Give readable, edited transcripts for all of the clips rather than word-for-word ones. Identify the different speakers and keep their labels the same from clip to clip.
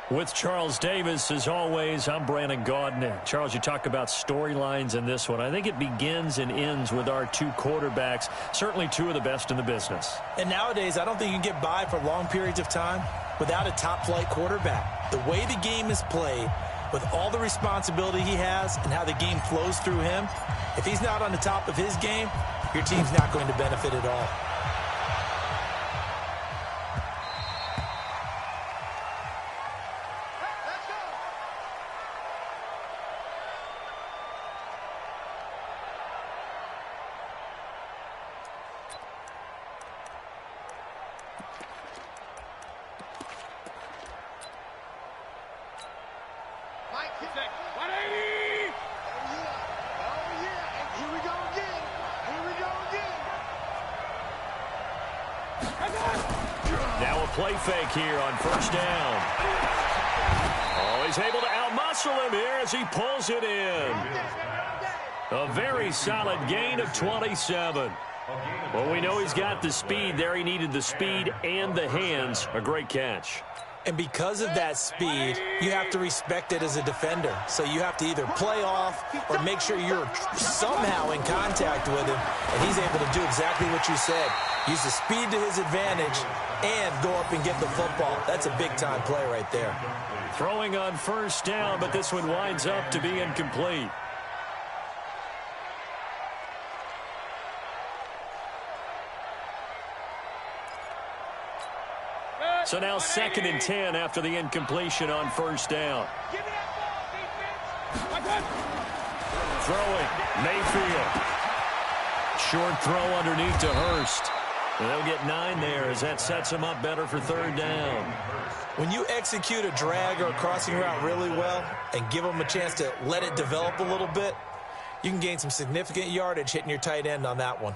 Speaker 1: With Charles Davis, as always, I'm Brandon Gaudin. Charles, you talk about storylines in this one. I think it begins and ends with our two quarterbacks, certainly two of the best in the business.
Speaker 2: And nowadays, I don't think you can get by for long periods of time without a top-flight quarterback. The way the game is played, with all the responsibility he has and how the game flows through him, if he's not on the top of his game, your team's not going to benefit at all.
Speaker 1: Now a play fake here on first down. Oh, he's able to outmuscle him here as he pulls it in. A very solid gain of 27. Well, we know he's got the speed there. He needed the speed and the hands. A great catch.
Speaker 2: And because of that speed, you have to respect it as a defender. So you have to either play off or make sure you're somehow in contact with him. And he's able to do exactly what you said. Use the speed to his advantage and go up and get the football. That's a big-time play right there.
Speaker 1: Throwing on first down, but this one winds up to be incomplete. So now 2nd and 10 after the incompletion on first down. Throwing, Mayfield. Short throw underneath to Hurst. And they'll get 9 there as that sets them up better for 3rd down.
Speaker 2: When you execute a drag or a crossing route really well and give them a chance to let it develop a little bit, you can gain some significant yardage hitting your tight end on that one.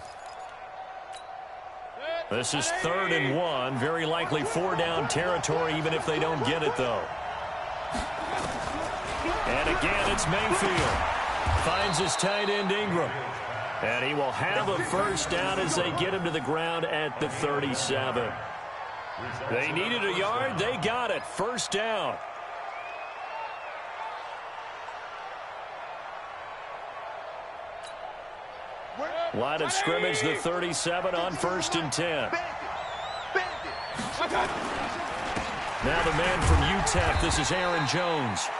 Speaker 1: This is 3rd and 1. Very likely 4-down territory, even if they don't get it, though. And again, it's Mayfield. Finds his tight end, Ingram. And he will have a first down as they get him to the ground at the 37. They needed a yard. They got it. First down. Line of scrimmage, the 37 on 1st and 10. Now the man from UTEP, this is Aaron Jones.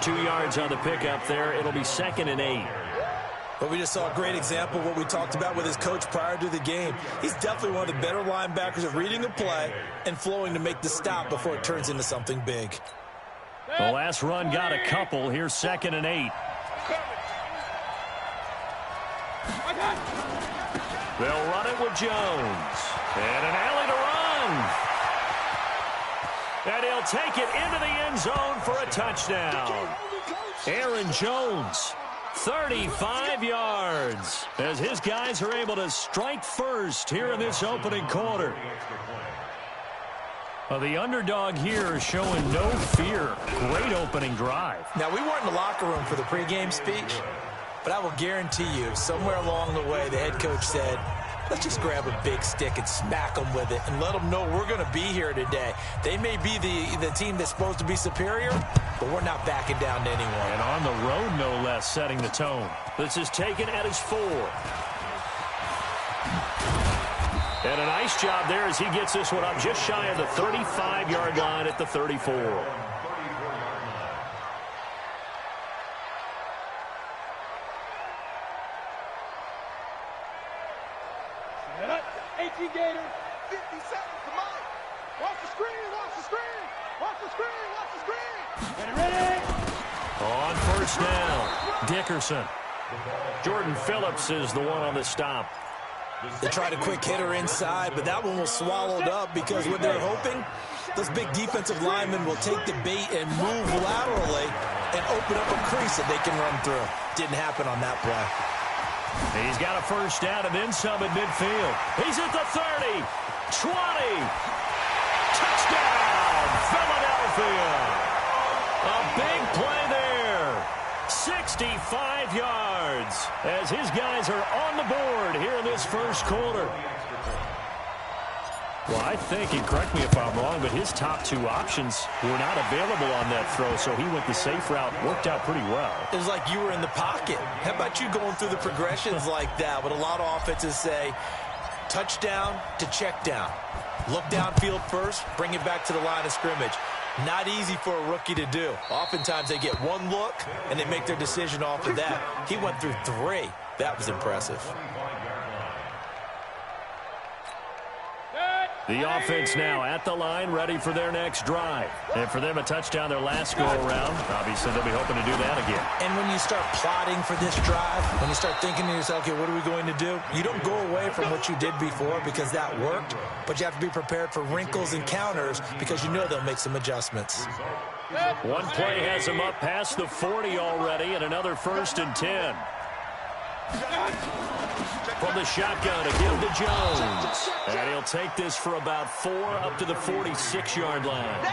Speaker 1: 2 yards on the pickup there. It'll be 2nd and 8.
Speaker 2: But we just saw a great example of what we talked about with his coach prior to the game. He's definitely one of the better linebackers at reading a play and flowing to make the stop before it turns into something big.
Speaker 1: The last run got a couple. Here's 2nd and 8. They'll run it with Jones. And an alley to run. And he'll take it into the end zone for a touchdown. Aaron Jones, 35 yards, as his guys are able to strike first here in this opening quarter. Well, the underdog here is showing no fear. Great opening drive.
Speaker 2: Now, we weren't in the locker room for the pregame speech, but I will guarantee you, somewhere along the way, the head coach said, let's just grab a big stick and smack them with it and let them know we're going to be here today. They may be the team that's supposed to be superior, but we're not backing down to anyone.
Speaker 1: And on the road, no less, setting the tone. This is taken at his 4. And a nice job there as he gets this one up just shy of the 35-yard line at the 34.
Speaker 3: Gator, 50 seconds to Mike. Watch the screen, watch the screen, watch the screen, watch the screen. Ready?
Speaker 1: On first down, Dickerson. Jordan Phillips is the one on the stop.
Speaker 2: They tried a quick hitter inside, but that one was swallowed up because what they're hoping, those big defensive linemen will take the bait and move laterally and open up a crease that they can run through. Didn't happen on that play.
Speaker 1: He's got a first down and then some at midfield. He's at the 30, 20. Touchdown, Philadelphia. A big play there. 65 yards as his guys are on the board here in this first quarter. Well, I think, and correct me if I'm wrong, but his top two options were not available on that throw, so he went the safe route. Worked out pretty well.
Speaker 2: It was like you were in the pocket. How about you going through the progressions like that? What a lot of offenses say, touchdown to check down. Look downfield first, bring it back to the line of scrimmage. Not easy for a rookie to do. Oftentimes they get one look, and they make their decision off of that. He went through three. That was impressive.
Speaker 1: The offense now at the line, ready for their next drive. And for them, a touchdown their last go-around. Obviously, they'll be hoping to do that again.
Speaker 2: And when you start plotting for this drive, when you start thinking to yourself, okay, what are we going to do? You don't go away from what you did before because that worked, but you have to be prepared for wrinkles and counters because you know they'll make some adjustments.
Speaker 1: One play has him up past the 40 already, and another 1st and 10. From the shotgun, a give to Jones. And he'll take this for about 4 up to the 46-yard line.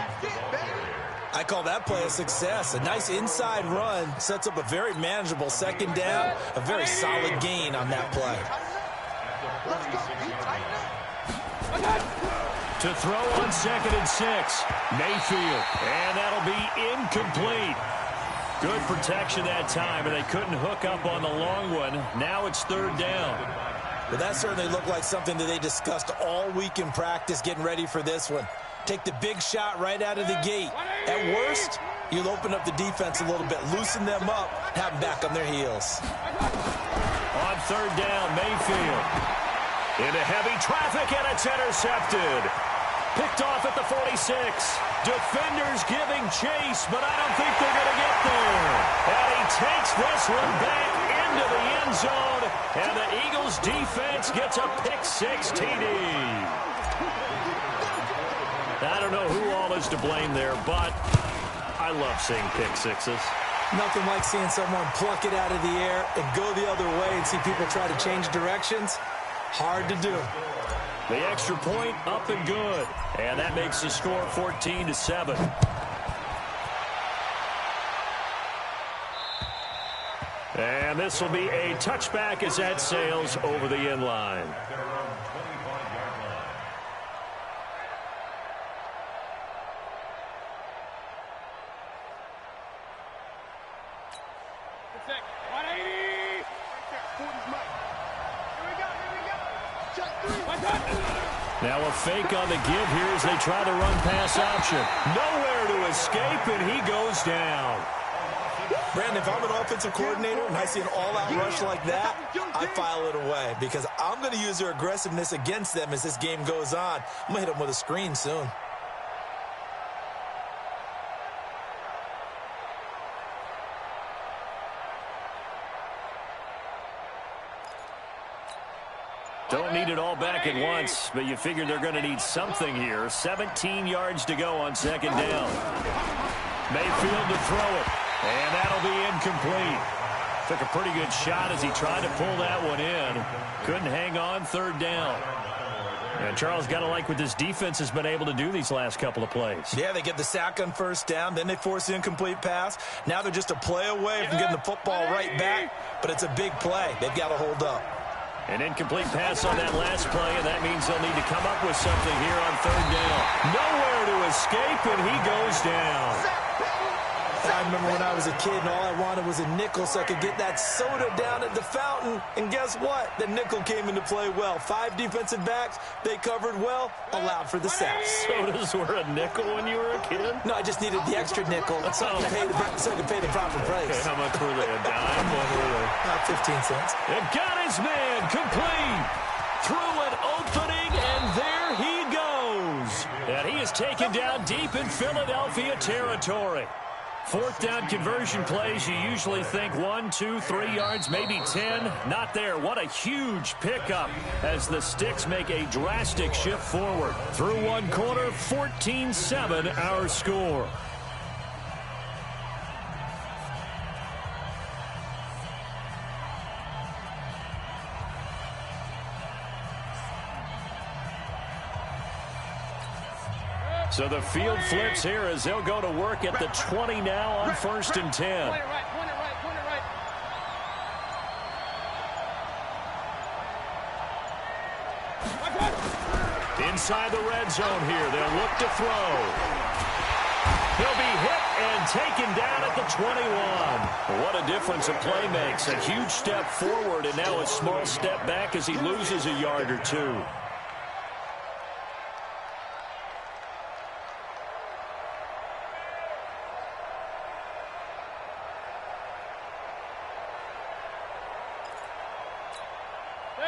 Speaker 2: I call that play a success. A nice inside run sets up a very manageable 2nd down, a very solid gain on that play.
Speaker 1: To throw on 2nd and 6, Mayfield. And that'll be incomplete. Good protection that time, and they couldn't hook up on the long one. Now it's 3rd down.
Speaker 2: Well, that certainly looked like something that they discussed all week in practice getting ready for this one. Take the big shot right out of the gate. At worst, you'll open up the defense a little bit, loosen them up, have them back on their heels.
Speaker 1: On 3rd down, Mayfield. Into heavy traffic, and it's intercepted. Picked off at the 46. Defenders giving chase, but I don't think they're going to get there. And he takes this one back into the end zone, and the Eagles defense gets a pick-6 TD. I don't know who all is to blame there, but I love seeing pick-6s.
Speaker 2: Nothing like seeing someone pluck it out of the air and go the other way and see people try to change directions. Hard to do.
Speaker 1: The extra point up and good. And that makes the score 14-7. And this will be a touchback as that sails over the end line. Now a fake on the give here as they try to run pass option. Nowhere to escape, and he goes down.
Speaker 2: Brandon, if I'm an offensive coordinator and I see an all-out rush like that, I file it away because I'm going to use their aggressiveness against them as this game goes on. I'm going to hit them with a screen soon.
Speaker 1: Don't need it all back at once, but you figure they're going to need something here. 17 yards to go on 2nd down. Mayfield to throw it, and that'll be incomplete. Took a pretty good shot as he tried to pull that one in. Couldn't hang on 3rd down. And Charles, got to like what this defense has been able to do these last couple of plays.
Speaker 2: Yeah, they get the sack on 1st down, then they force the incomplete pass. Now they're just a play away from getting the football right back, but it's a big play. They've got to hold up.
Speaker 1: An incomplete pass on that last play, and that means they'll need to come up with something here on 3rd down. Nowhere to escape, and he goes down.
Speaker 2: I remember when I was a kid and all I wanted was a nickel so I could get that soda down at the fountain. And guess what? The nickel came into play well. 5 defensive backs, they covered well, allowed for the sacks.
Speaker 1: Sodas were a nickel when you were a kid?
Speaker 2: No, I just needed the extra nickel so I could pay the proper price.
Speaker 1: Okay, how much were they? A dime? What were they?
Speaker 2: About 15 cents.
Speaker 1: They've got his man complete. Through an opening, and there he goes. And he is taken down deep in Philadelphia territory. 4th down conversion plays, you usually think 1, 2, 3 yards, maybe 10. Not there. What a huge pickup as the Sticks make a drastic shift forward. Through one quarter, 14-7 our score. So the field flips here as they'll go to work at the 20 now on 1st and 10. Inside the red zone here, they'll look to throw. He'll be hit and taken down at the 21. What a difference a play makes. A huge step forward and now a small step back as he loses a yard or two.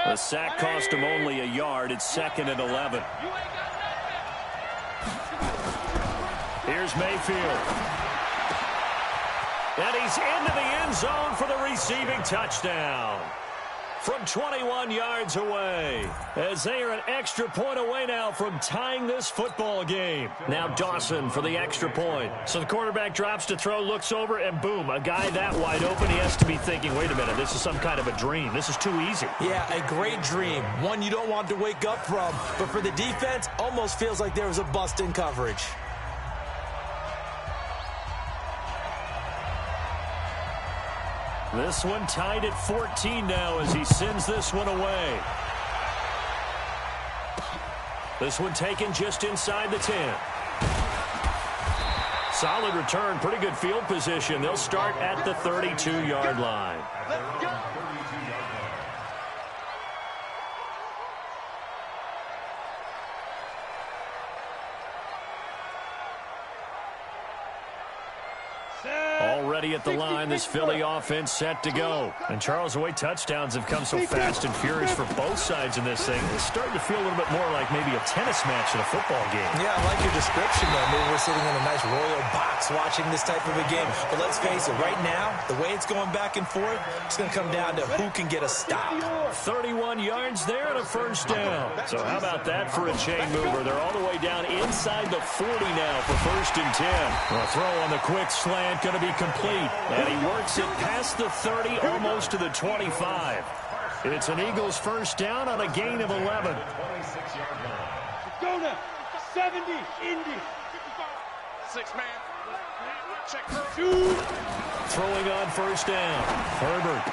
Speaker 1: The sack cost him only a yard. It's 2nd and 11. Here's Mayfield. And he's into the end zone for the receiving touchdown. From 21 yards away, as they are an extra point away now from tying this football game. Now Dawson for the extra point. So the quarterback drops to throw, looks over, and boom, a guy that wide open, he has to be thinking, wait a minute, this is some kind of a dream. This is too easy.
Speaker 2: Yeah, a great dream. One you don't want to wake up from. But for the defense, almost feels like there was a bust in coverage.
Speaker 1: This one tied at 14 now as he sends this one away. This one taken just inside the 10. Solid return, pretty good field position. They'll start at the 32-yard line.
Speaker 3: Let's go.
Speaker 1: Already at the line, this Philly offense set to go. And Charles, the way touchdowns have come so fast and furious for both sides in this thing, it's starting to feel a little bit more like maybe a tennis match in a football game.
Speaker 2: Yeah, I like your description there. Maybe we're sitting in a nice royal box watching this type of a game. But let's face it, right now, the way it's going back and forth, it's going to come down to who can get a stop.
Speaker 1: 31 yards there and a first down. So how about that for a chain mover? They're all the way down inside the 40 now for 1st and 10. A throw on the quick slant going to be complete. And he works it past the 30, almost to the 25. It's an Eagles first down on a gain of 11.
Speaker 3: Go now. 70, Indy.
Speaker 4: 6-man. Check.
Speaker 3: Two.
Speaker 1: Throwing on first down. Herbert.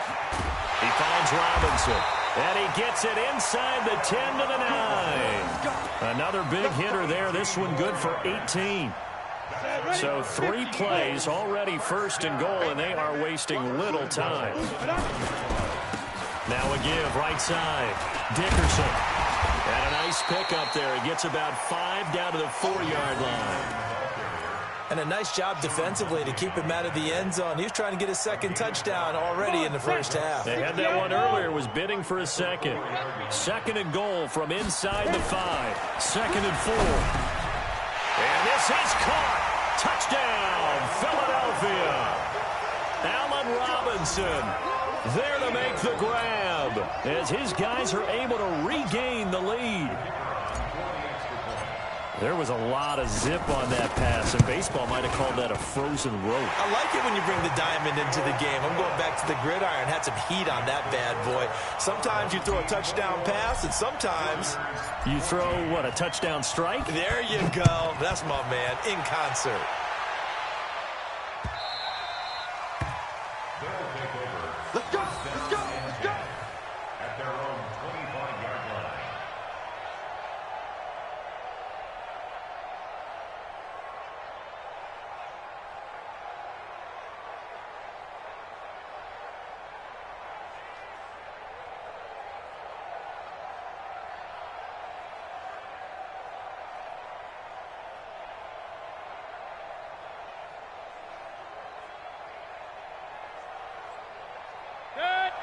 Speaker 1: He finds Robinson. And he gets it inside the 10 to the 9. Another big hitter there. This one good for 18. So 3 plays, already 1st and goal, and they are wasting little time. Now a give, right side. Dickerson. And a nice pick up there. He gets about 5 down to the 4-yard line.
Speaker 2: And a nice job defensively to keep him out of the end zone. He was trying to get a 2nd touchdown already in the first half.
Speaker 1: They had that one earlier, was bidding for a 2nd. 2nd and goal from inside the 5. 2nd and 4. And this is caught. Touchdown, Philadelphia. Allen Robinson there to make the grab as his guys are able to regain the lead. There was a lot of zip on that pass, and baseball might have called that a frozen rope.
Speaker 2: I like it when you bring the diamond into the game. I'm going back to the gridiron. Had some heat on that bad boy. Sometimes you throw a touchdown pass, and sometimes
Speaker 1: you throw, what, a touchdown strike?
Speaker 2: There you go. That's my man, in concert.
Speaker 3: Let's go. Let's go. Let's go.
Speaker 4: At their own 25-yard line.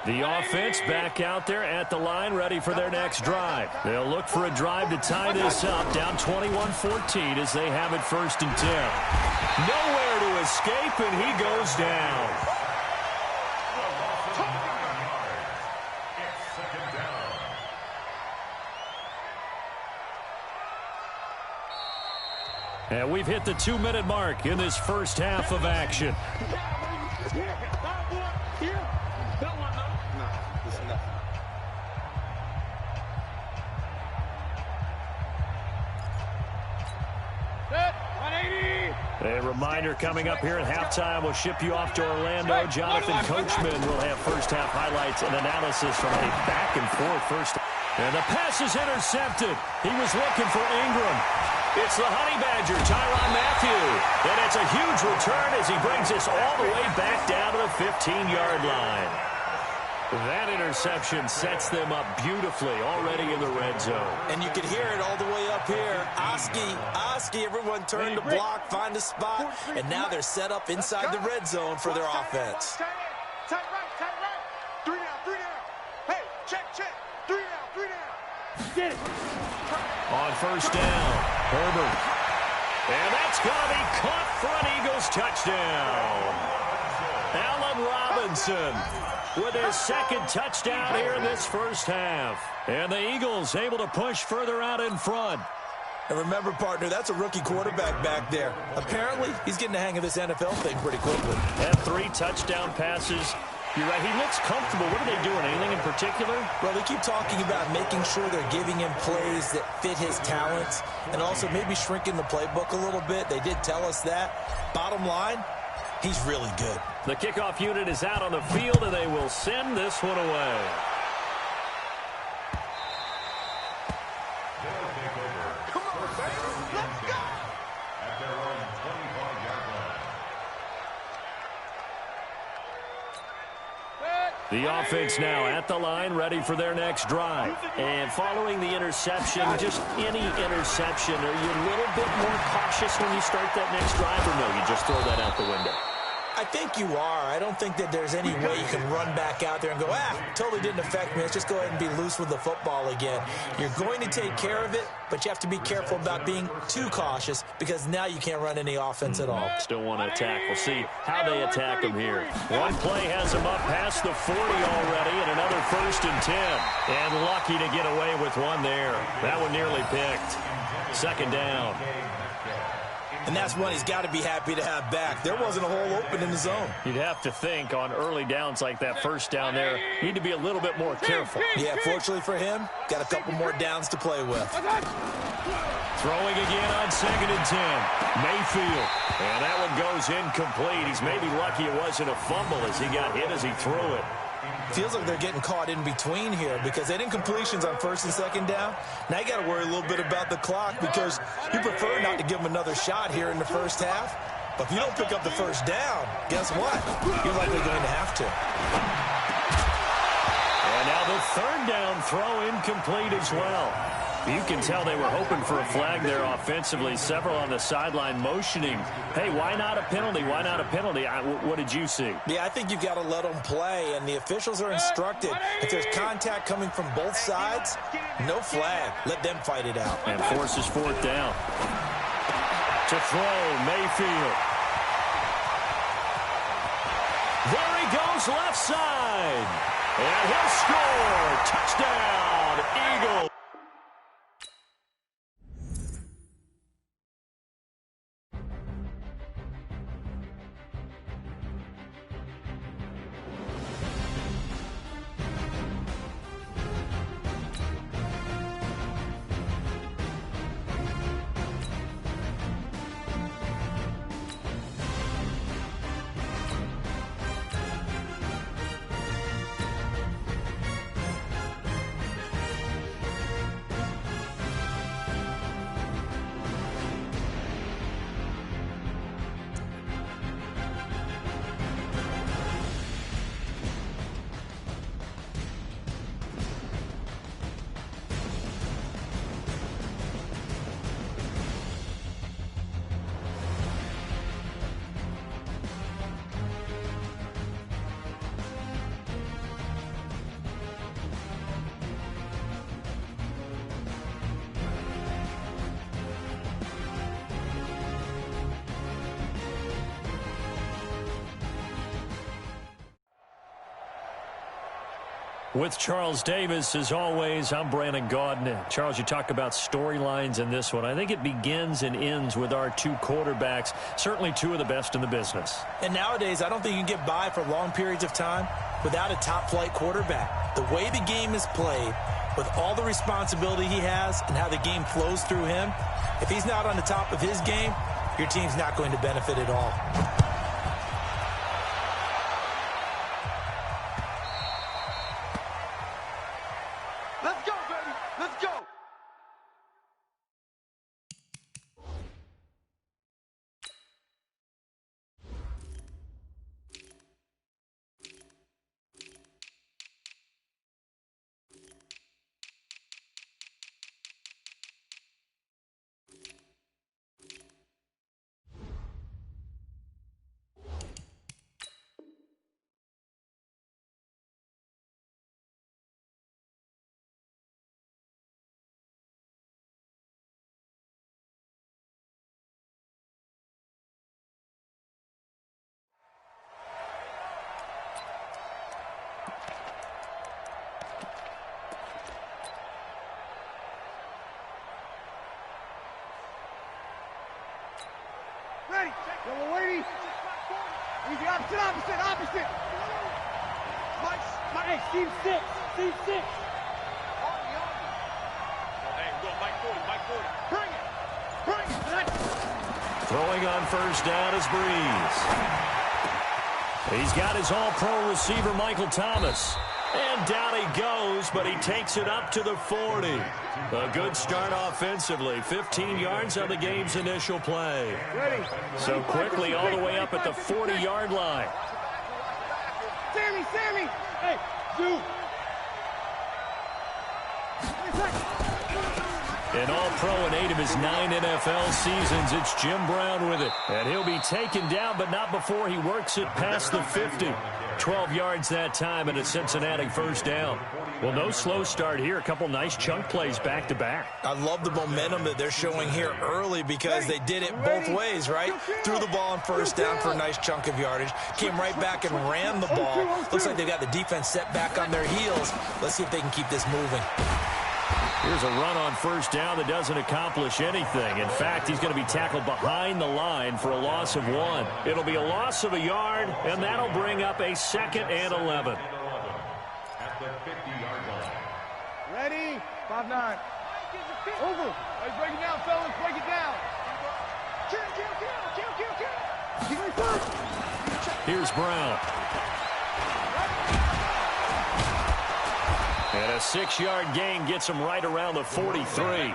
Speaker 1: The offense back out there at the line, ready for their next drive. They'll look for a drive to tie this up, down 21-14 as they have it 1st and 10. Nowhere to escape, and he goes down. And we've hit the 2-minute mark in this first half of action. A reminder coming up here at halftime. We'll ship you off to Orlando. Jonathan Coachman will have first half highlights and analysis from a back-and-forth first. And the pass is intercepted. He was looking for Ingram. It's the Honey Badger, Tyrann Mathieu. And it's a huge return as he brings us all the way back down to the 15-yard line. That interception sets them up beautifully already in the red zone.
Speaker 2: And you can hear it all the way up here. Oski, everyone turn to block, find a spot, and now they're set up inside the red zone for their offense.
Speaker 3: Tight right. 3 down. Hey, check. 3 down. Get it.
Speaker 1: On first down, Herbert. And that's going to be caught for an Eagles touchdown. Allen Robinson with his second touchdown here in this first half. And the Eagles able to push further out in front.
Speaker 2: And remember, partner, that's a rookie quarterback back there. Apparently, he's getting the hang of this NFL thing pretty quickly.
Speaker 1: Had 3 touchdown passes. You're right, he looks comfortable. What are they doing? Anything in particular?
Speaker 2: Well, they keep talking about making sure they're giving him plays that fit his talents and also maybe shrinking the playbook a little bit. They did tell us that. Bottom line, he's really good.
Speaker 1: The kickoff unit is out on the field, and they will send this one away.
Speaker 3: Come on, baby. Let's go.
Speaker 4: At their own 25-yard line.
Speaker 1: The offense now at the line, ready for their next drive. And following the interception, just any interception, are you a little bit more cautious when you start that next drive, or no, you just throw that out the window?
Speaker 2: I think you are. I don't think that there's any way you can run back out there and go, totally didn't affect me. Let's just go ahead and be loose with the football again. You're going to take care of it, but you have to be careful about being too cautious because now you can't run any offense at all.
Speaker 1: Still want to attack. We'll see how they attack him here. One play has him up past the 40 already, and another 1st and 10. And lucky to get away with one there. That one nearly picked. 2nd down.
Speaker 2: And that's one he's got to be happy to have back. There wasn't a hole open in the zone.
Speaker 1: You'd have to think on early downs like that first down there, need to be a little bit more careful.
Speaker 2: Yeah, fortunately for him, got a couple more downs to play with.
Speaker 1: Throwing again on 2nd and 10. Mayfield. And that one goes incomplete. He's maybe lucky it wasn't a fumble as he got hit as he threw it.
Speaker 2: Feels like they're getting caught in between here because they didn't completions on 1st and 2nd down. Now you got to worry a little bit about the clock because you prefer not to give them another shot here in the first half. But if you don't pick up the 1st down, guess what? You're likely going to have to.
Speaker 1: And now the 3rd down throw incomplete as well. You can tell they were hoping for a flag there offensively. Several on the sideline motioning. Hey, why not a penalty? Why not a penalty? What did you see?
Speaker 2: Yeah, I think you've got to let them play, and the officials are instructed. If there's contact coming from both sides, no flag. Let them fight it out.
Speaker 1: And forces 4th down. To throw, Mayfield. There he goes, left side. And he'll score. Touchdown, Eagles. With Charles Davis, as always, I'm Brandon Gaudin. Charles, you talk about storylines in this one. I think it begins and ends with our 2 quarterbacks, certainly 2 of the best in the business.
Speaker 2: And nowadays, I don't think you can get by for long periods of time without a top-flight quarterback. The way the game is played, with all the responsibility he has and how the game flows through him, if he's not on the top of his game, your team's not going to benefit at all.
Speaker 3: Let's go, baby. Ready. Yellow lady. Easy, opposite. Mike, hey, Steve 6. Hey, go, Mike 40. Bring it.
Speaker 1: Throwing on first down is Breeze. He's got his all-pro receiver, Michael Thomas. And down he goes, but he takes it up to the 40. A good start offensively. 15 yards on the game's initial play. So quickly all the way up at the 40-yard line.
Speaker 3: Sammy. Hey, Zoo.
Speaker 1: An all-pro in 8 of his 9 NFL seasons. It's Jim Brown with it. And he'll be taken down, but not before he works it past the 50. 12 yards that time and a Cincinnati first down. Well, no slow start here. A couple nice chunk plays back-to-back.
Speaker 2: I love the momentum that they're showing here early because they did it both ways, right? Threw the ball on first down for a nice chunk of yardage. Came right back and ran the ball. Looks like they've got the defense set back on their heels. Let's see if they can keep this moving.
Speaker 1: Here's a run on first down that doesn't accomplish anything. In fact, he's going to be tackled behind the line for a loss of 1. It'll be a loss of a yard, and that'll bring up a 2nd and 11.
Speaker 4: At the 50-yard line.
Speaker 3: Ready. 5-9. Over. Hey, break it down, fellas. Break it down. Kill.
Speaker 1: Here's Brown. And a 6-yard gain gets him right around the 43.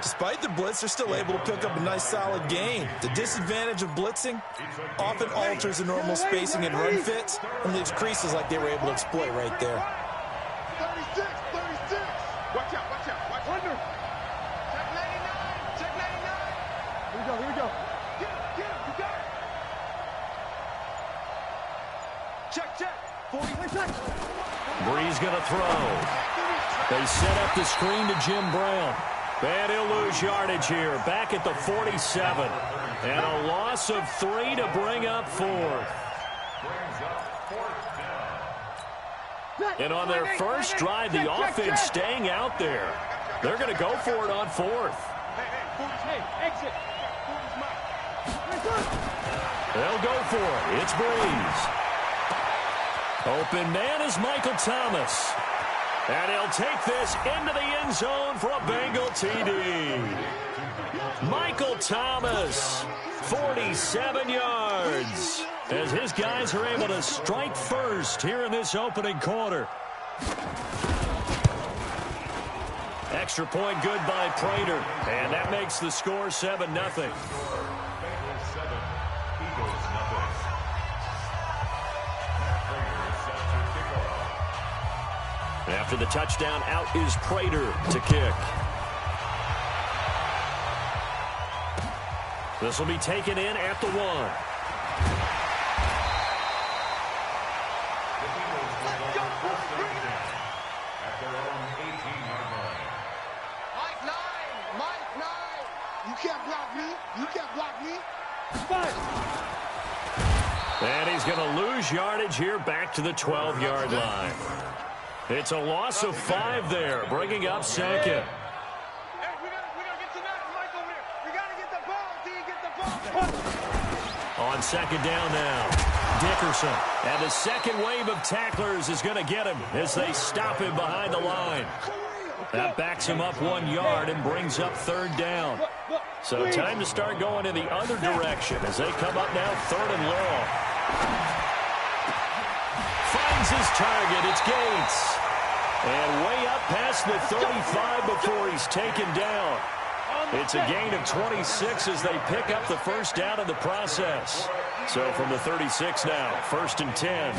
Speaker 2: Despite the blitz, they're still able to pick up a nice solid gain. The disadvantage of blitzing often alters the normal spacing and run fits and leaves creases like they were able to exploit right there.
Speaker 3: 36. Watch out. Under. Check 99. Here we go. Get him. You got it. Check. 40.
Speaker 1: Breeze going to throw. They set up the screen to Jim Brown. And he'll lose yardage here. Back at the 47. And a loss of 3 to bring up 4th. And on their first drive, the offense staying out there. They're going to go for it on 4th.
Speaker 3: Hey, exit.
Speaker 1: They'll go for it. It's Breeze. Open man is Michael Thomas. And he'll take this into the end zone for a Bengal TD. Michael Thomas, 47 yards, as his guys are able to strike first here in this opening quarter. Extra point good by Prater, and that makes the score 7-0. After the touchdown, out is Prater to kick. This will be taken in at the 1.
Speaker 4: At their own 18-yard line.
Speaker 3: Mike 9. You can't block me.
Speaker 1: And he's going to lose yardage here back to the 12-yard line. It's a loss of 5 there, bringing up 2nd.
Speaker 3: Hey, we gotta get to Mike over there. We gotta get the ball, D. Get the ball.
Speaker 1: On 2nd down now, Dickerson. And the second wave of tacklers is going to get him as they stop him behind the line. That backs him up 1 yard and brings up 3rd down. So time to start going in the other direction as they come up now 3rd and long. Finds his target. It's Gates. And way up past the 35 before he's taken down. It's a gain of 26 as they pick up the first down in the process. So from the 36 now, 1st and 10.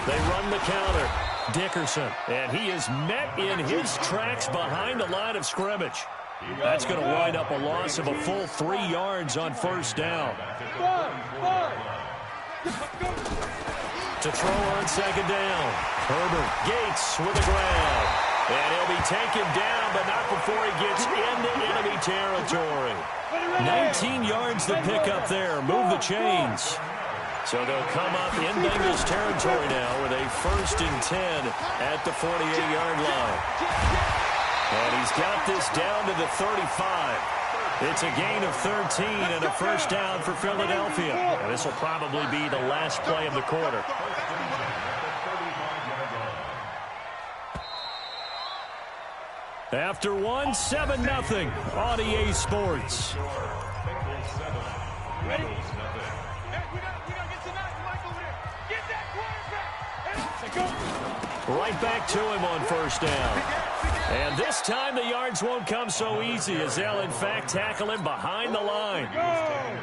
Speaker 1: They run the counter. Dickerson, and he is met in his tracks behind the line of scrimmage. That's going to wind up a loss of a full 3 yards on 1st down. To throw on 2nd down. Herbert, Gates with a grab. And he'll be taken down, but not before he gets into enemy territory. 19 yards to pick up there. Move the chains. So they'll come up in Bengals territory now with a 1st and 10 at the 48-yard line. And he's got this down to the 35. It's a gain of 13 and a first down for Philadelphia. And this will probably be the last play of the quarter. After one, 7-0 on EA Sports.
Speaker 3: Ready? Hey, we gotta get to that Mike over there. Get that quarterback.
Speaker 1: Right back to him on first down. And this time the yards won't come so easy as they'll in fact tackle him behind the line.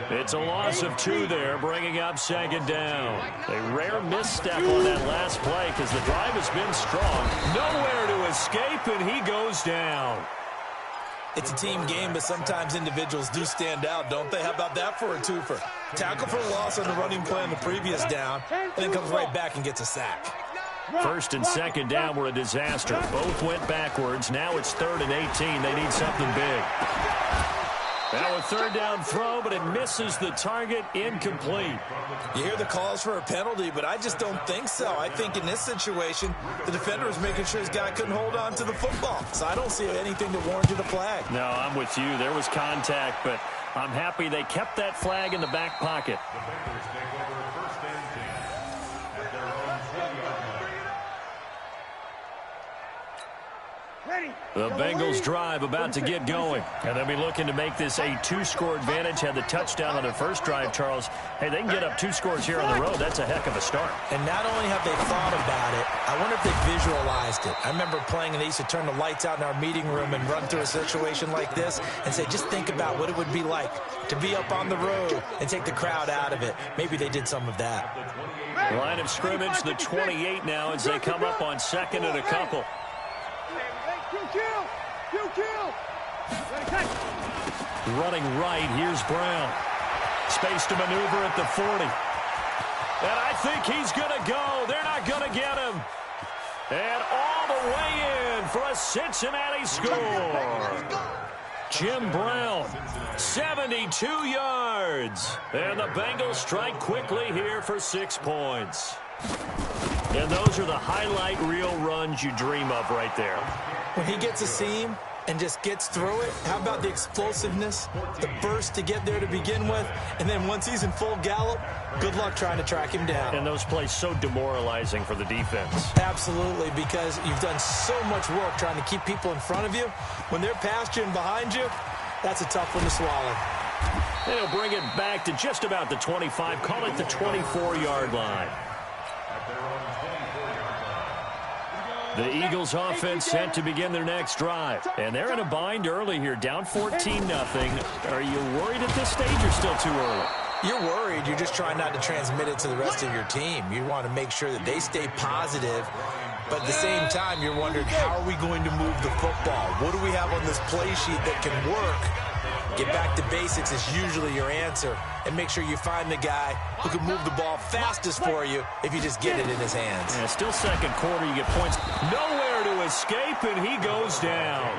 Speaker 1: It's a loss of 2 there, bringing up second down. A rare misstep on that last play because the drive has been strong. Nowhere to escape, and he goes down.
Speaker 2: It's a team game, but sometimes individuals do stand out, don't they? How about that for a twofer? Tackle for a loss on the running play on the previous down, and then comes right back and gets a sack.
Speaker 1: First and second down were a disaster. Both went backwards. Now it's 3rd and 18. They need something big. Now a third down throw, but it misses the target, incomplete.
Speaker 2: You hear the calls for a penalty, but I just don't think so. I think in this situation, the defender was making sure his guy couldn't hold on to the football. So I don't see anything that warranted a flag.
Speaker 1: No, I'm with you. There was contact, but I'm happy they kept that flag in the back pocket.
Speaker 4: Defenders take over first and 10 at their own 20-yard line.
Speaker 1: The Bengals drive about to get going. And they'll be looking to make this a 2-score advantage. Had the touchdown on their first drive, Charles. Hey, they can get up 2 scores here on the road. That's a heck of a start.
Speaker 2: And not only have they thought about it, I wonder if they visualized it. I remember playing and they used to turn the lights out in our meeting room and run through a situation like this and say, just think about what it would be like to be up on the road and take the crowd out of it. Maybe they did some of that.
Speaker 1: Line of scrimmage, the 28 now as they come up on 2nd and a couple. Running right, here's Brown. Space to maneuver at the 40. And I think he's going to go. They're not going to get him. And all the way in for a Cincinnati score. Jim Brown, 72 yards. And the Bengals strike quickly here for 6 points. And those are the highlight reel runs you dream of right there.
Speaker 2: When he gets a seam and just gets through it, how about the explosiveness, the burst to get there to begin with, and then once he's in full gallop, good luck trying to track him down.
Speaker 1: And those plays so demoralizing for the defense.
Speaker 2: Absolutely, because you've done so much work trying to keep people in front of you. When they're past you and behind you, that's a tough one to swallow.
Speaker 1: And he'll bring it back to just about the 25, call it the 24-yard line. The Eagles offense set to begin their next drive. And they're in a bind early here, down 14-0. Are you worried at this stage or still too early?
Speaker 2: You're worried. You're just trying not to transmit it to the rest of your team. You want to make sure that they stay positive. But at the same time, you're wondering, how are we going to move the football? What do we have on this play sheet that can work? Get back to basics is usually your answer. And make sure you find the guy who can move the ball fastest for you if you just get it in his hands.
Speaker 1: Yeah, still second quarter, you get points. Nowhere to escape, and he goes down.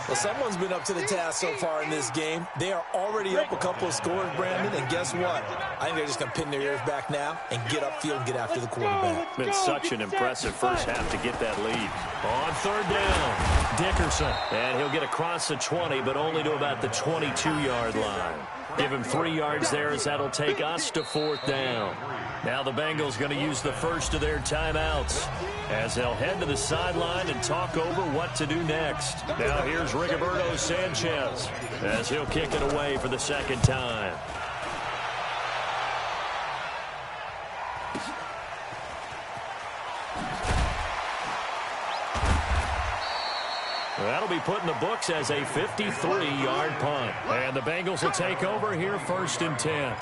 Speaker 2: Well, someone's been up to the task so far in this game. They are already up a couple of scores, Brandon, and guess what? I think they're just going to pin their ears back now and get upfield and get after the quarterback.
Speaker 1: Been such an impressive first half to get that lead. On third down, Dickerson. And he'll get across the 20, but only to about the 22-yard line. Give him 3 yards there as that'll take us to 4th down. Now the Bengals going to use the first of their timeouts as they'll head to the sideline and talk over what to do next. Now here's Rigoberto Sanchez as he'll kick it away for the second time. That'll be put in the books as a 53-yard punt. And the Bengals will take over here 1st and 10.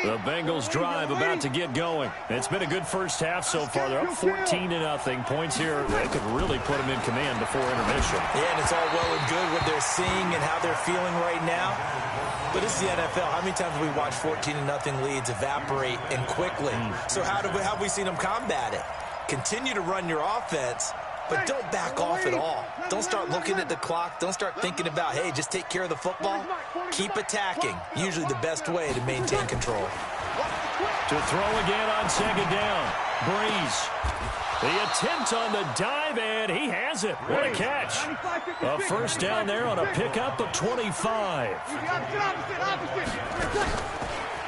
Speaker 1: The Bengals drive about to get going. It's been a good first half so far. They're up 14-0. Points here, they could really put them in command before intermission.
Speaker 2: Yeah, and it's all well and good what they're seeing and how they're feeling right now. But it's the NFL. How many times have we watched 14-0 leads evaporate and quickly? So how have we seen them combat it? Continue to run your offense, but don't back off at all. Don't start looking at the clock. Don't start thinking about, hey, just take care of the football. Keep attacking. Usually the best way to maintain control.
Speaker 1: To throw again on second down. Breeze. The attempt on the dive, and he has it. What a catch. A first down there on a pickup of 25.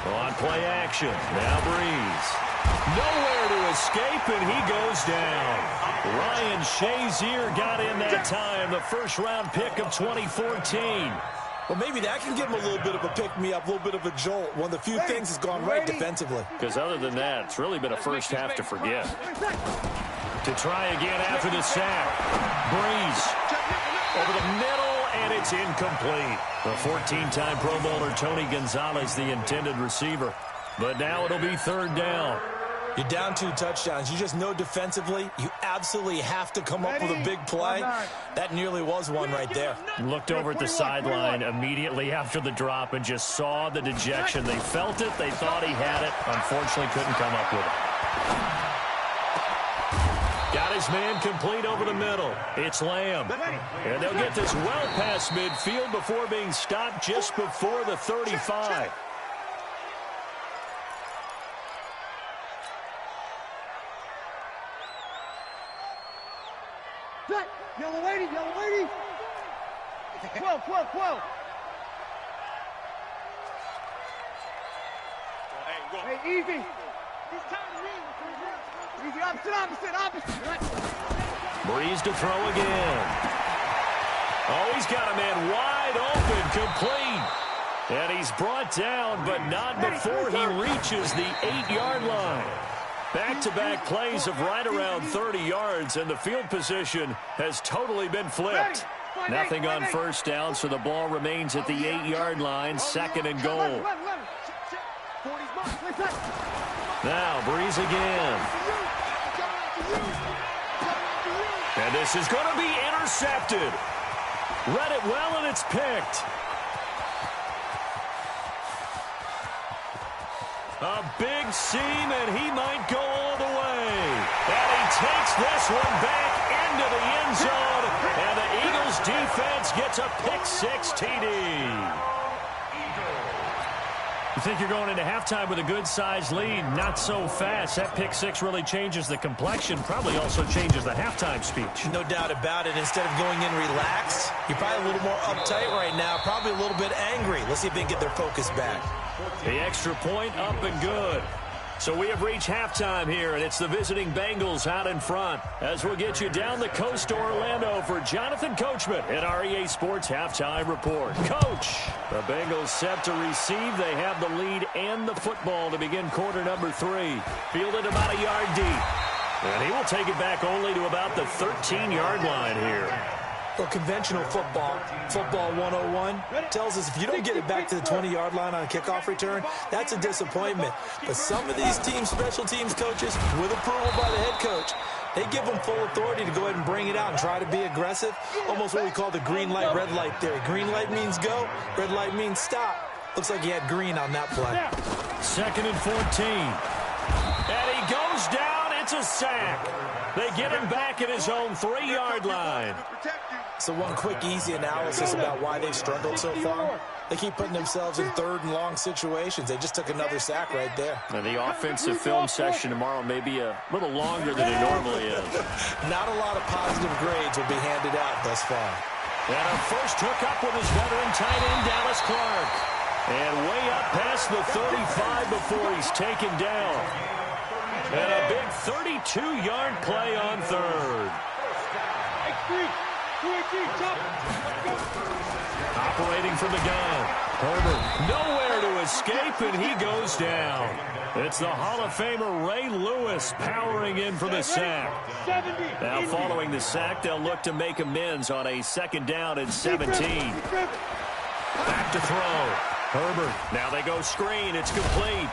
Speaker 1: On play action. Now Breeze. Nowhere to escape, and he goes down. Ryan Shazier got in that time, the first-round pick of 2014.
Speaker 2: Well, maybe that can give him a little bit of a pick-me-up, a little bit of a jolt. One of the few things that's gone right defensively.
Speaker 1: Because other than that, it's really been a first half to forget. To try again after the sack. Breeze over the middle, and it's incomplete. The 14-time Pro Bowler Tony Gonzalez, the intended receiver. But now it'll be third down.
Speaker 2: You're down 2 touchdowns. You just know defensively you absolutely have to come up with a big play. That nearly was one right there.
Speaker 1: Looked over at the sideline immediately after the drop and just saw the dejection. They felt it. They thought he had it. Unfortunately, couldn't come up with it. Got his man complete over the middle. It's Lamb. And they'll get this well past midfield before being stopped just before the 35.
Speaker 3: Yellow lady, yellow lady. 12, 12, 12. Hey, easy. It's time to read. Easy, opposite.
Speaker 1: Breeze to throw again. Oh, he's got a man wide open, complete. And he's brought down, but not before he reaches the 8-yard line. Back-to-back plays of right around 30 yards, and the field position has totally been flipped. Nothing on first down, so the ball remains at the 8-yard line, second and goal. Now, Breeze again. And this is going to be intercepted. Read it well, and it's picked. A big seam, and he might go all the way. And he takes this one back into the end zone, and the Eagles defense gets a pick-6 TD. You think you're going into halftime with a good-sized lead? Not so fast. That pick-6 really changes the complexion, probably also changes the halftime speech.
Speaker 2: No doubt about it. Instead of going in relaxed, you're probably a little more uptight right now, probably a little bit angry. Let's see if they can get their focus back.
Speaker 1: The extra point up and good. So we have reached halftime here, and it's the visiting Bengals out in front. As we'll get you down the coast to Orlando for Jonathan Coachman at our EA Sports Halftime Report. Coach, the Bengals set to receive. They have the lead and the football to begin quarter number 3. Fielded about a yard deep. And he will take it back only to about the 13-yard line here.
Speaker 2: Well, conventional football 101, tells us if you don't get it back to the 20-yard line on a kickoff return, that's a disappointment. But some of these teams, special teams coaches, with approval by the head coach, they give them full authority to go ahead and bring it out and try to be aggressive. Almost what we call the green light, red light theory. Green light means go, red light means stop. Looks like he had green on that play.
Speaker 1: 2nd and 14. And he goes down. It's a sack. They get him back at his own 3-yard line.
Speaker 2: So one quick, easy analysis about why they've struggled so far. They keep putting themselves in 3rd and long situations. They just took another sack right there.
Speaker 1: Now, the offensive film session tomorrow may be a little longer than it normally is.
Speaker 2: Not a lot of positive grades will be handed out thus far.
Speaker 1: And a first hookup with his veteran tight end, Dallas Clark. And way up past the 35 before he's taken down. And a big 32-yard play on 3rd. Operating from the gun. Herbert nowhere to escape, and he goes down. It's the Hall of Famer Ray Lewis powering in for the sack. Now following the sack, they'll look to make amends on a 2nd down and 17. Back to throw. Herbert. Now they go screen. It's complete.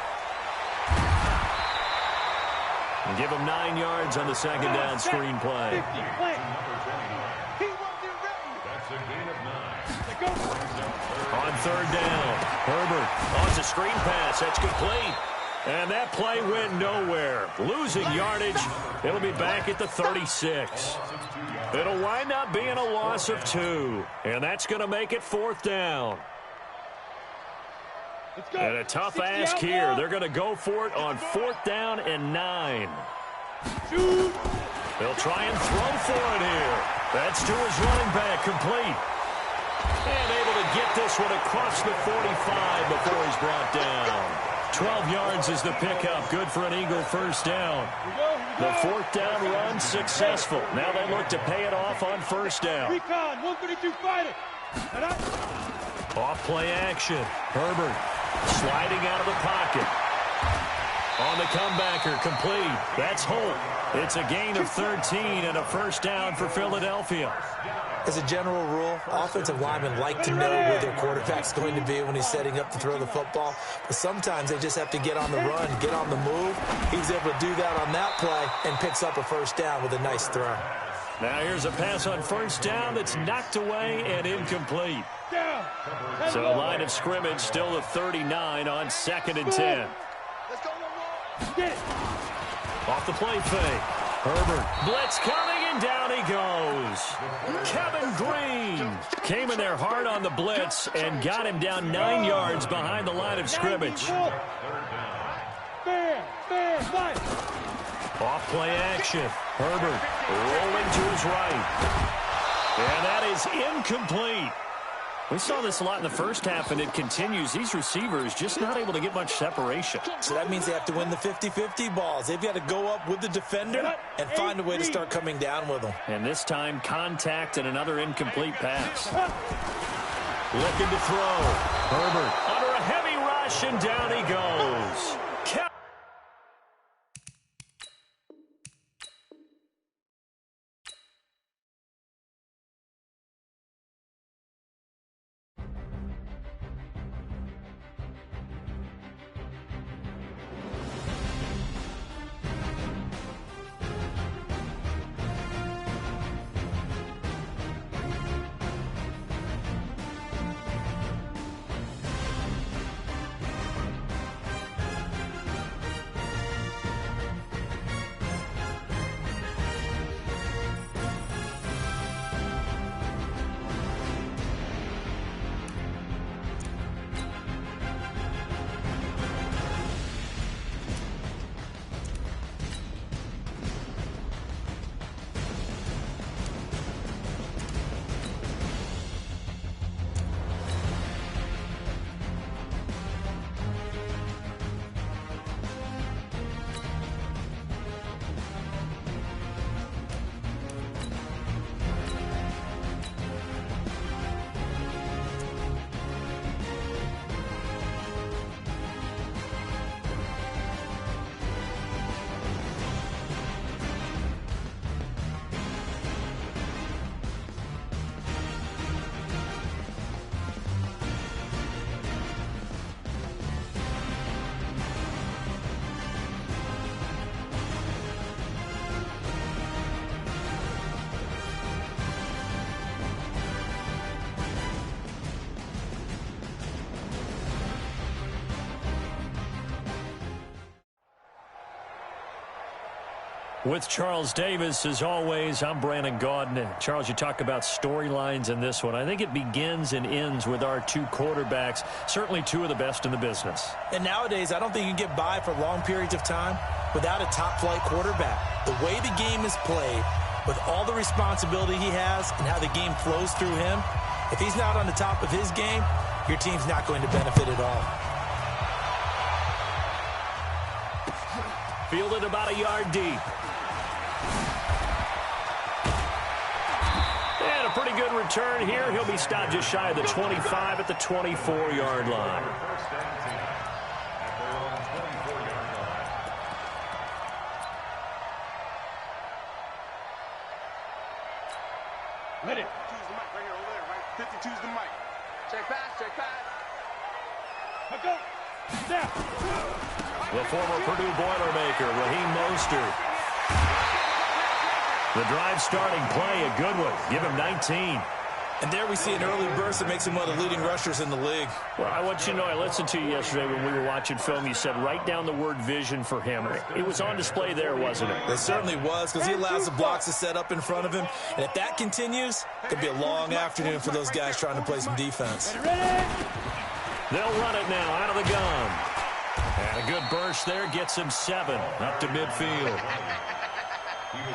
Speaker 1: And give him 9 yards on the 2nd down screen play.
Speaker 4: That's a gain of 9.
Speaker 1: On 3rd down, Herbert launches a screen pass. That's complete. And that play went nowhere. Losing yardage. It'll be back at the 36. It'll wind up being a loss of 2. And that's going to make it 4th down. And a tough ask here. They're going to go for it on 4th down and 9. They'll try and throw for it here. That's to his running back, complete. And able to get this one across the 45 before he's brought down. 12 yards is the pickup. Good for an Eagle first down. The fourth down run successful. Now they look to pay it off on first down.
Speaker 3: Recon, 132 fighter.
Speaker 1: Off play action. Herbert sliding out of the pocket. On the comebacker, complete. That's Holt. It's a gain of 13 and a first down for Philadelphia.
Speaker 2: As a general rule, offensive linemen like to know where their quarterback's going to be when he's setting up to throw the football. But sometimes they just have to get on the run, get on the move. He was able to do that on that play and picks up a first down with a nice throw.
Speaker 1: Now here's a pass on first down that's knocked away and incomplete. So line of scrimmage still the 39 on 2nd and 10.
Speaker 3: Let's go, get it.
Speaker 1: Off the play fake. Herbert. Blitz coming, and down he goes. Kevin Green came in there hard on the blitz and got him down 9 yards behind the line of scrimmage. Off play action. Herbert rolling to his right. And that is incomplete. We saw this a lot in the first half, and it continues. These receivers just not able to get much separation.
Speaker 2: So that means they have to win the 50-50 balls. They've got to go up with the defender and find a way to start coming down with them.
Speaker 1: And this time, contact and another incomplete pass. Looking to throw. Herbert under a heavy rush, and down he goes. With Charles Davis, as always, I'm Brandon Gaudin. Charles, you talk about storylines in this one. I think it begins and ends with our two quarterbacks, certainly two of the best in the business.
Speaker 2: And nowadays, I don't think you can get by for long periods of time without a top-flight quarterback. The way the game is played, with all the responsibility he has and how the game flows through him, if he's not on the top of his game, your team's not going to benefit at all.
Speaker 1: Fielded about a yard deep. And a pretty good return here. He'll be stopped just shy of the 25 at the 24-yard line.
Speaker 3: Let it. 52's the mic right here, over there, right? 52's the mic. Check pass, check pass. Let's go. Down.
Speaker 1: The former Purdue Boilermaker, Raheem Mostert. The drive starting play, a good one. Give him 19.
Speaker 2: And there we see an early burst that makes him one of the leading rushers in the league.
Speaker 1: Well, I want you to know, I listened to you yesterday when we were watching film. You said write down the word vision for him. It was on display there, wasn't it?
Speaker 2: It certainly was, because he allows the blocks to set up in front of him. And if that continues, it could be a long afternoon for those guys trying to play some defense.
Speaker 1: They'll run it now out of the gun. And a good burst there gets him 7 up to midfield.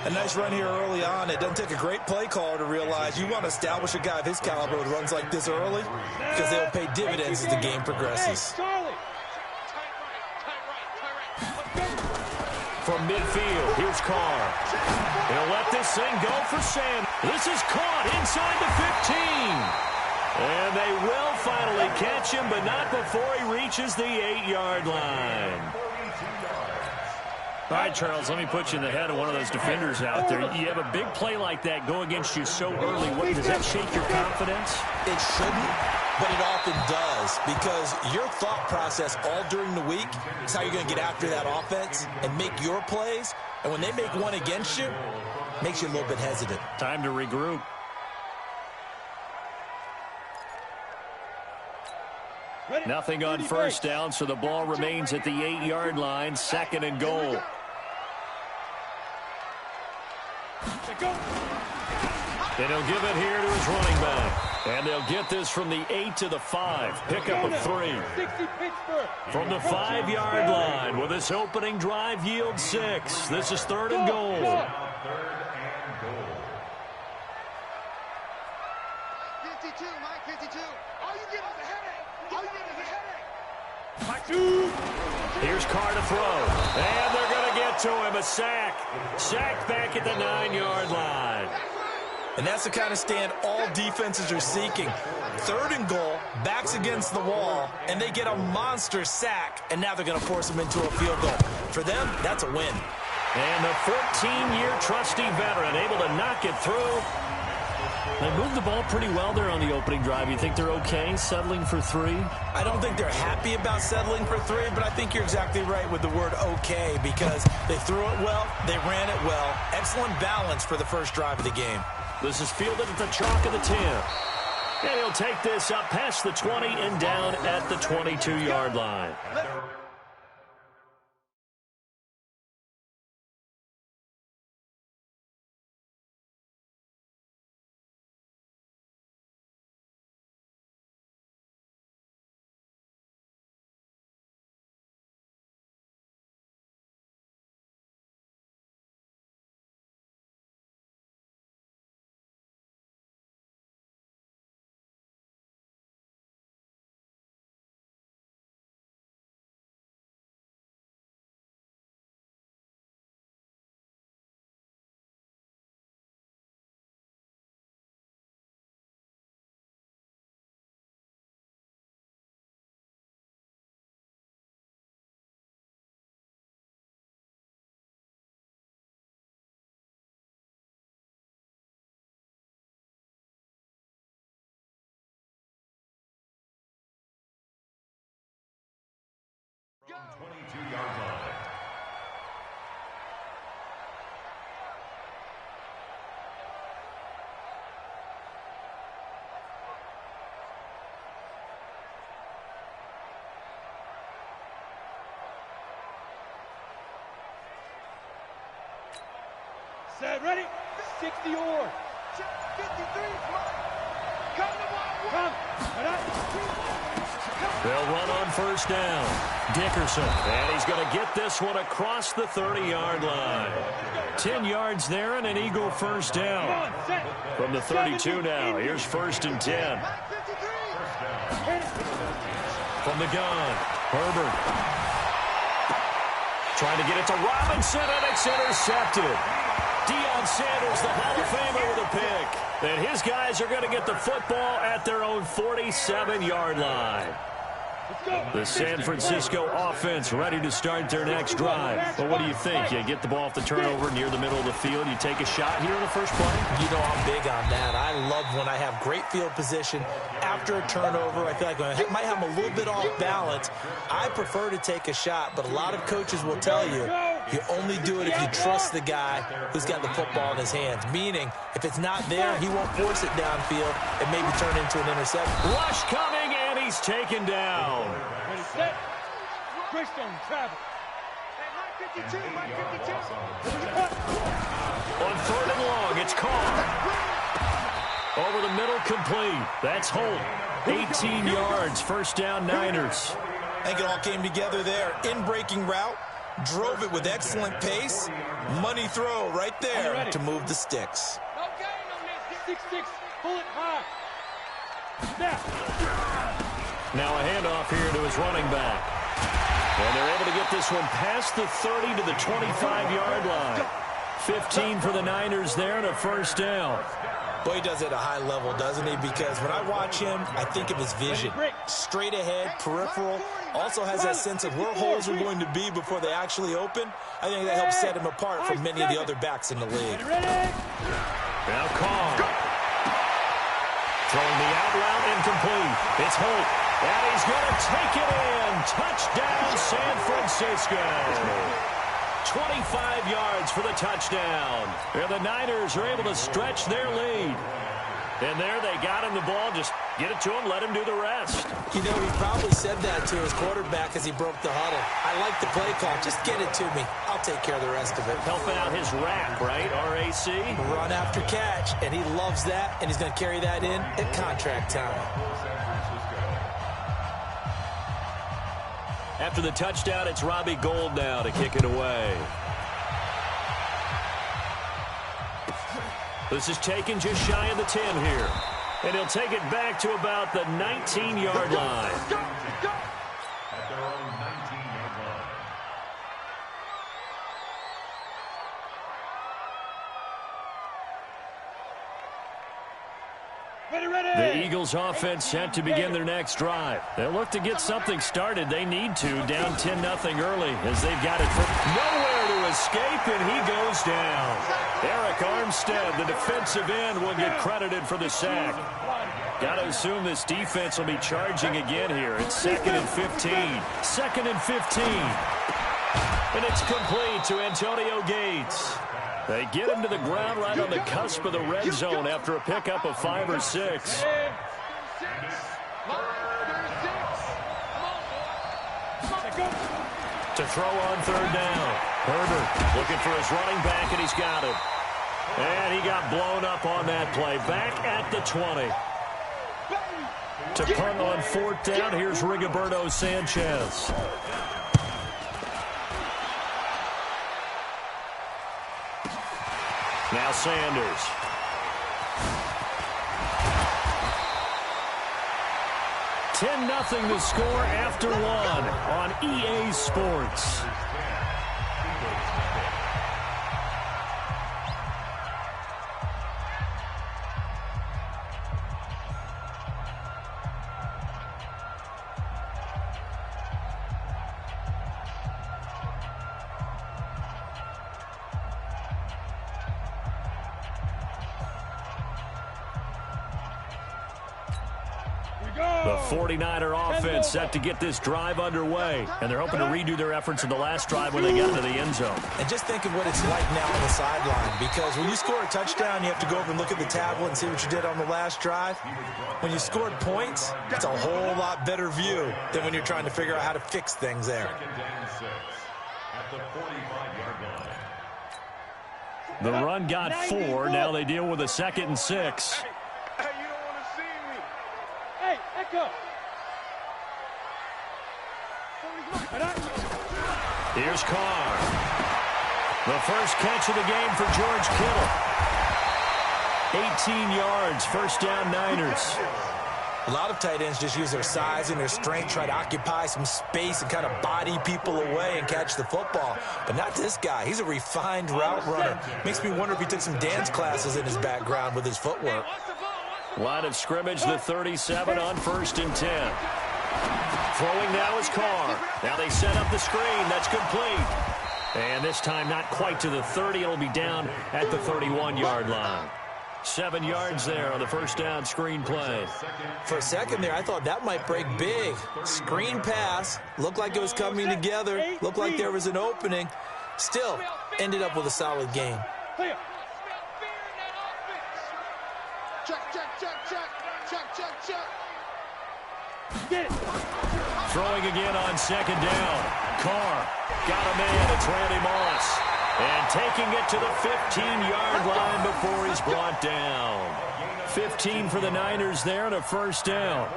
Speaker 2: A nice run here early on. It doesn't take a great play caller to realize you want to establish a guy of his caliber with runs like this early because they'll pay dividends as the game progresses.
Speaker 1: From midfield, here's Carr. He'll let this thing go for Sam. This is caught inside the 15. And they will finally catch him, but not before he reaches the 8-yard line. All right, Charles, let me put you in the head of one of those defenders out there. You have a big play like that go against you so early. Does that shake your confidence?
Speaker 2: It shouldn't, but it often does, because your thought process all during the week is how you're going to get after that offense and make your plays. And when they make one against you, it makes you a little bit hesitant.
Speaker 1: Time to regroup. Nothing on first down, so the ball remains at the 8-yard line, 2nd and goal. And he'll give it here to his running back. And they'll get this from the 8 to the 5. Pickup of 3. From the 5-yard line, will this opening drive yield 6? This is 3rd and goal.
Speaker 3: 52, Mike 52. All you get is a headache. All you get is a headache. Mike 2.
Speaker 1: Here's Carr to throw. And they're going to get to him. A sack. Sack back at the 9-yard line.
Speaker 2: And that's the kind of stand all defenses are seeking. 3rd and goal, backs against the wall, and they get a monster sack, and now they're going to force them into a field goal. For them, that's a win.
Speaker 1: And the 14-year trusty veteran able to knock it through. They moved the ball pretty well there on the opening drive. You think they're okay settling for 3?
Speaker 2: I don't think they're happy about settling for 3, but I think you're exactly right with the word okay, because they threw it well, they ran it well. Excellent balance for the first drive of the game.
Speaker 1: This is fielded at the chalk of the 10. And he'll take this up past the 20 and down at the 22-yard line.
Speaker 4: From 22-yard line.
Speaker 3: Set, ready? 60 or. 53, come to one.
Speaker 1: They'll run on first down. Dickerson, and he's going to get this one across the 30-yard line. 10 yards there and an Eagle first down. From the 32 now, here's 1st and 10. From the gun, Herbert. Trying to get it to Robinson, and it's intercepted. Deion Sanders, the Hall of Famer, with a pick. And his guys are going to get the football at their own 47-yard line. The San Francisco offense ready to start their next drive. But what do you think? You get the ball off the turnover near the middle of the field. You take a shot here in the first play?
Speaker 2: You know I'm big on that. I love when I have great field position after a turnover. I feel like I might have a little bit off balance. I prefer to take a shot, but a lot of coaches will tell you you only do it if you trust the guy who's got the football in his hands. Meaning, if it's not there, he won't force it downfield and maybe turn into an interception.
Speaker 1: Rush coming, and he's taken down.
Speaker 3: Ready, set. Greystone, travel. Hey, Mike 52, Mike 52.
Speaker 1: On 3rd and long, it's caught. Over the middle, complete. That's Holt. 18 yards, first down, Niners.
Speaker 2: I think it all came together there. In-breaking route, Drove it with excellent pace. Money throw right there to move the sticks.
Speaker 3: No gain on this. 6-6. Pull it high.
Speaker 1: Now a handoff here to his running back. And they're able to get this one past the 30 to the 25-yard line. 15 for the Niners there and a first down.
Speaker 2: Boy, he does it at a high level, doesn't he? Because when I watch him, I think of his vision. Straight ahead, peripheral. Also has that sense of where holes are going to be before they actually open. I think that helps set him apart from many of the other backs in the league.
Speaker 1: Now Carr. Throwing the out route incomplete. It's Holt. And he's going to take it in. Touchdown, San Francisco. 25 yards for the touchdown. And the Niners are able to stretch their lead. And there they got him the ball. Just get it to him, let him do the rest.
Speaker 2: You know, he probably said that to his quarterback as he broke the huddle. I like the play call. Just get it to me. I'll take care of the rest of it.
Speaker 1: Helping out his RAC, right? R-A-C?
Speaker 2: Run after catch, and he loves that, and he's going to carry that in at contract time.
Speaker 1: After the touchdown, it's Robbie Gould now to kick it away. This is taken just shy of the 10 here. And he'll take it back to about the 19-yard line.
Speaker 4: At their own 19-yard line.
Speaker 1: The Eagles offense set to begin their next drive. They'll look to get something started. They need to, down 10-0 early as they've got it from nowhere to escape, and he goes down. Eric Armstead, the defensive end, will get credited for the sack. Got to assume this defense will be charging again here. It's 2nd and 15. 2nd and 15. And it's complete to Antonio Gates. They get him to the ground right on the cusp of the red zone after a pickup of 5 or 6. To throw on 3rd down. Herbert looking for his running back, and he's got him. And he got blown up on that play. Back at the 20. To punt on 4th down, here's Rigoberto Sanchez. Now Sanders. $10-0 to score after 1 on EA Sports. The 49er offense set to get this drive underway, and they're hoping to redo their efforts in the last drive when they got into the end zone.
Speaker 2: And just think of what it's like now on the sideline, because when you score a touchdown, you have to go over and look at the tablet and see what you did on the last drive. When you scored points, it's a whole lot better view than when you're trying to figure out how to fix things there.
Speaker 4: 2nd and 6 at the 45-yard line.
Speaker 1: The run got 4. Now they deal with a 2nd and 6.
Speaker 3: Hey, you don't want to see me. Hey, Echo.
Speaker 1: Here's Carr. The first catch of the game for George Kittle. 18 yards, 1st down Niners.
Speaker 2: A lot of tight ends just use their size and their strength, try to occupy some space and kind of body people away and catch the football. But not this guy. He's a refined route runner. Makes me wonder if he took some dance classes in his background with his footwork.
Speaker 1: Line of scrimmage, the 37 on 1st and 10. Throwing now is Carr. Now they set up the screen. That's complete. And this time not quite to the 30. It'll be down at the 31-yard line. 7 yards there on the 1st down screen play.
Speaker 2: For a second there, I thought that might break big. Screen pass. Looked like it was coming together. Looked like there was an opening. Still, ended up with a solid game.
Speaker 3: Check, check, check, check, check, check, check. Get it.
Speaker 1: Throwing again on 2nd down. Carr got a man. It's Randy Moss. And taking it to the 15-yard line before he's brought down. 15 for the Niners there and a 1st down.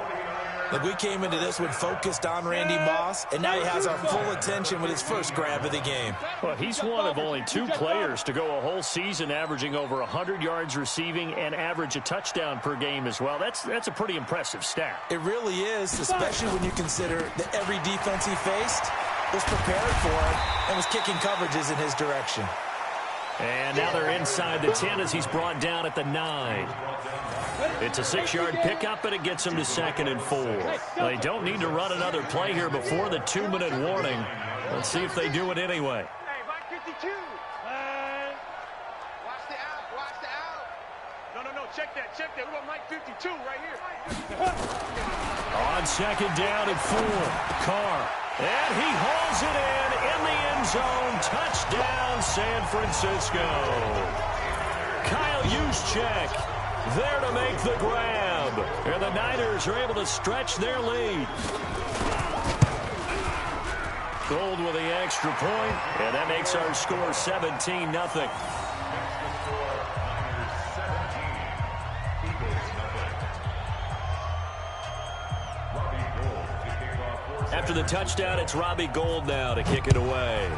Speaker 2: Look, we came into this one focused on Randy Moss, and now he has our full attention with his first grab of the game.
Speaker 1: Well, he's one of only 2 players to go a whole season averaging over 100 yards receiving and average a touchdown per game as well. That's a pretty impressive stat.
Speaker 2: It really is, especially when you consider that every defense he faced was prepared for him and was kicking coverages in his direction.
Speaker 1: And now they're inside the 10 as he's brought down at the 9. It's a 6-yard pickup, and it gets him to 2nd and 4. They don't need to run another play here before the 2-minute warning. Let's see if they do it anyway.
Speaker 3: Hey, Mike 52. Watch the out. Watch the out. No. Check that. We want Mike 52 right here.
Speaker 1: On 2nd down and 4. Carr. And he hauls it in the end zone. Touchdown, San Francisco. Kyle Juszczyk there to make the grab. And the Niners are able to stretch their lead. Gold with the extra point, and that makes our score 17-0. After the touchdown, it's Robbie Gould now to kick it away.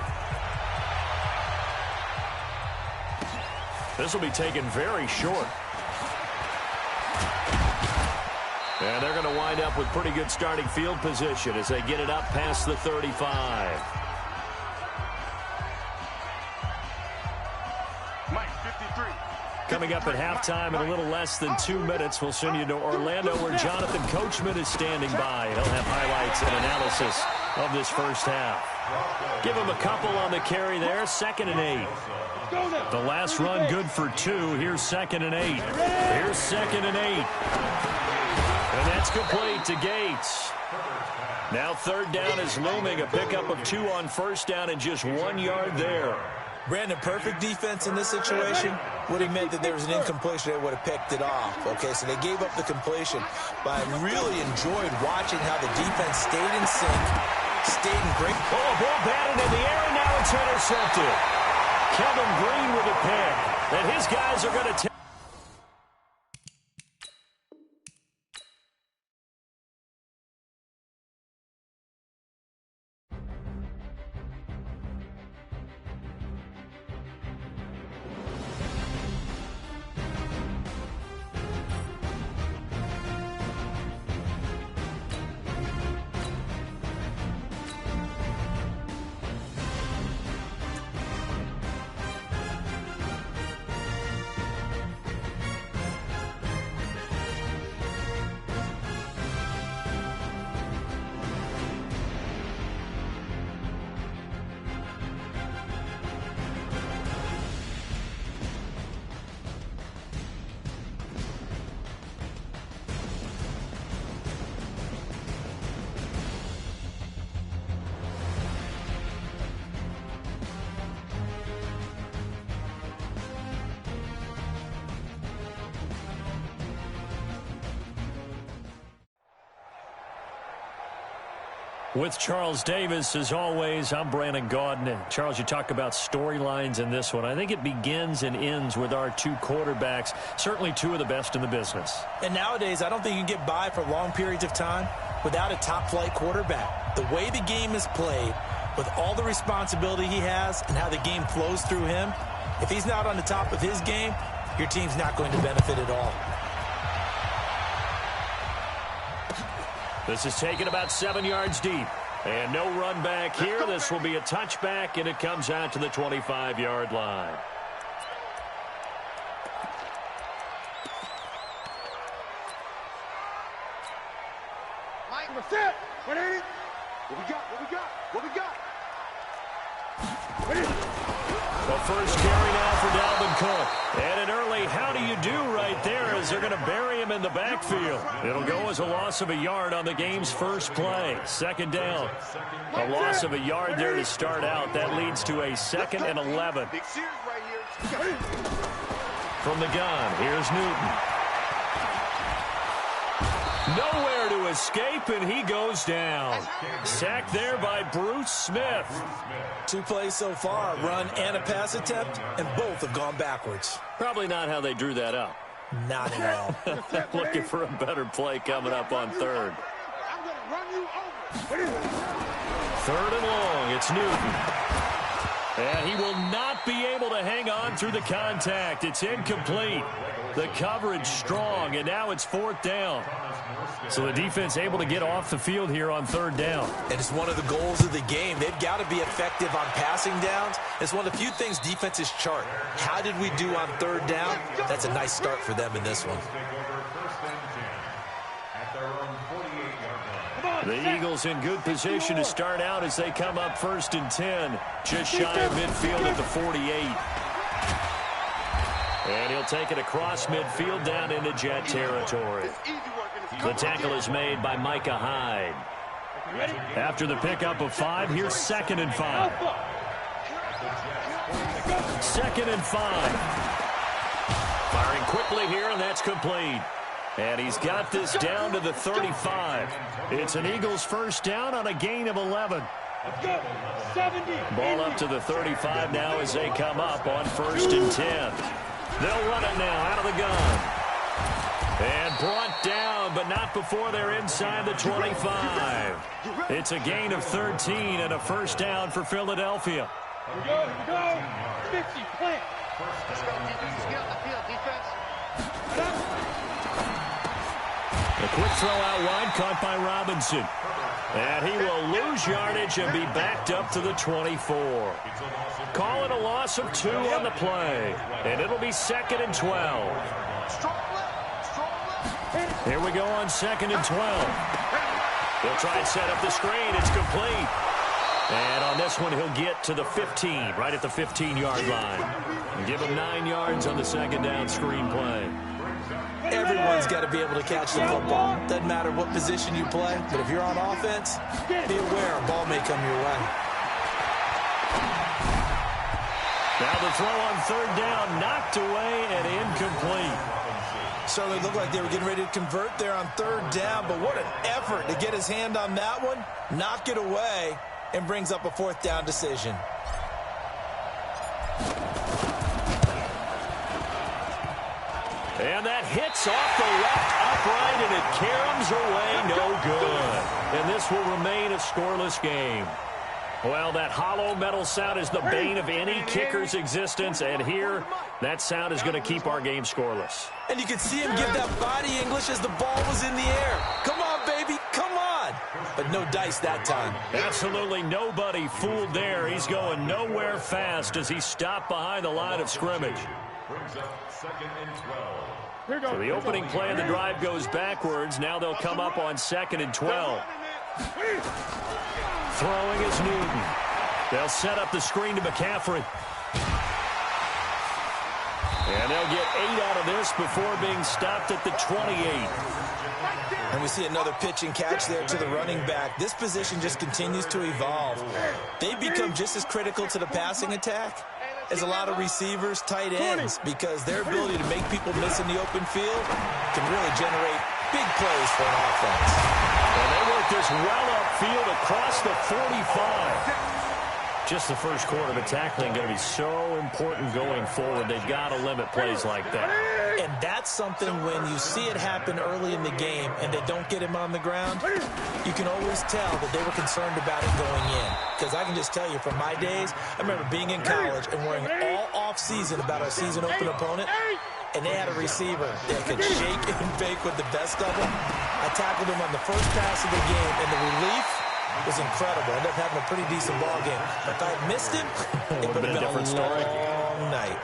Speaker 1: This will be taken very short. And they're going to wind up with pretty good starting field position as they get it up past the 35.
Speaker 3: Mike 53.
Speaker 1: Coming up at halftime in a little less than 2 minutes, we'll send you to Orlando where Jonathan Coachman is standing by. He'll have highlights and analysis of this first half. Give him a couple on the carry there. 2nd and 8. The last run good for 2. Here's 2nd and 8. Here's 2nd and 8. And that's complete to Gates. Now 3rd down is looming. A pickup of 2 on 1st down and just 1 yard there.
Speaker 2: Brandon, perfect defense in this situation would have meant that there was an incompletion that would have picked it off. Okay, so they gave up the completion. But I really enjoyed watching how the defense stayed in sync, stayed in great.
Speaker 1: Oh, ball batted in the air, and now it's intercepted. Kevin Green with a pick that his guys are going to take. With Charles Davis, as always, I'm Brandon Gaudin. And Charles, you talk about storylines in this one. I think it begins and ends with our 2 quarterbacks, certainly 2 of the best in the business.
Speaker 2: And nowadays, I don't think you can get by for long periods of time without a top-flight quarterback. The way the game is played, with all the responsibility he has and how the game flows through him, if he's not on the top of his game, your team's not going to benefit at all.
Speaker 1: This is taken about 7 yards deep. And no run back here. This will be a touchback, and it comes out to the 25-yard line.
Speaker 3: Mike, we're set. 180. What we got? What we got? What we got?
Speaker 1: The first carry now for Dalvin Cook. And an early how do you do right there as they're going to bury him in the backfield. It'll go as a loss of a yard on the game's first play. 2nd down. A loss of a yard there to start out. That leads to a 2nd and 11. From the gun, here's Newton. Nowhere to escape, and he goes down. Sacked there by Bruce Smith.
Speaker 2: 2 plays so far, a run and a pass attempt, and both have gone backwards.
Speaker 1: Probably not how they drew that up.
Speaker 2: Not at all.
Speaker 1: Looking for a better play coming up on 3rd.
Speaker 3: run you over.
Speaker 1: Third and long. It's Newton. And he will not be able to hang on through the contact. It's incomplete. The coverage strong, and now it's fourth down. So the defense able to get off the field here on third down.
Speaker 2: And it's one of the goals of the game. They've got to be effective on passing downs. It's one of the few things defenses chart. How did we do on third down? That's a nice start for them in this one.
Speaker 1: The Eagles in good position to start out as they come up first and 10. Just shy of midfield at the 48. And he'll take it across midfield down into Jet territory. The tackle is made by Micah Hyde. After the pickup of 5, here's 2nd and 5. 2nd and 5. Firing quickly here, and that's complete. And he's got this down to the 35. It's an Eagles first down on a gain of 11. Ball up to the 35 now as they come up on 1st and 10. They'll run it now out of the gun. And brought down, but not before they're inside the 25. It's a gain of 13 and a first down for Philadelphia.
Speaker 3: Here we go. 50, plant. Let's go, defense. Get on the field, defense.
Speaker 1: A quick throw out wide, caught by Robinson. And he will lose yardage and be backed up to the 24. Call it a loss of 2 on the play. And it'll be 2nd and 12. Here we go on 2nd and 12. He'll try and set up the screen. It's complete. And on this one, he'll get to the 15, right at the 15-yard line. And give him 9 yards on the 2nd down screen play.
Speaker 2: Everyone's got to be able to catch the football. Doesn't matter what position you play, but if you're on offense, be aware a ball may come your way.
Speaker 1: Now the throw on 3rd down, knocked away and incomplete.
Speaker 2: Certainly looked like they were getting ready to convert there on 3rd down, but what an effort to get his hand on that one, knock it away, and brings up a 4th down decision.
Speaker 1: And that hits off the left upright, and it caroms away, no good. And this will remain a scoreless game. Well, that hollow metal sound is the bane of any kicker's existence, and here, that sound is going to keep our game scoreless.
Speaker 2: And you can see him give that body English as the ball was in the air. Come on, baby, come on. But no dice that time.
Speaker 1: Absolutely nobody fooled there. He's going nowhere fast as he stopped behind the line of scrimmage.
Speaker 4: Brings up 2nd and 12.
Speaker 1: So the opening play of the drive goes backwards. Now they'll come up on 2nd and 12. Throwing is Newton. They'll set up the screen to McCaffrey. And they'll get 8 out of this before being stopped at the 28.
Speaker 2: And we see another pitch and catch there to the running back. This position just continues to evolve. They become just as critical to the passing attack as a lot of receivers, tight ends, because their ability to make people miss in the open field can really generate big plays for an offense.
Speaker 1: And they work this well upfield across the 45. Just the first quarter, but tackling going to be so important going forward. They've got to limit plays like that.
Speaker 2: And that's something when you see it happen early in the game and they don't get him on the ground, you can always tell that they were concerned about it going in. Because I can just tell you from my days, I remember being in college and worrying all off-season about our season open opponent, and they had a receiver that could shake and bake with the best of them. I tackled him on the first pass of the game, and the relief was incredible. Ended up having a pretty decent ball game. But if I had missed him, it would have been a
Speaker 1: different story.
Speaker 2: long night.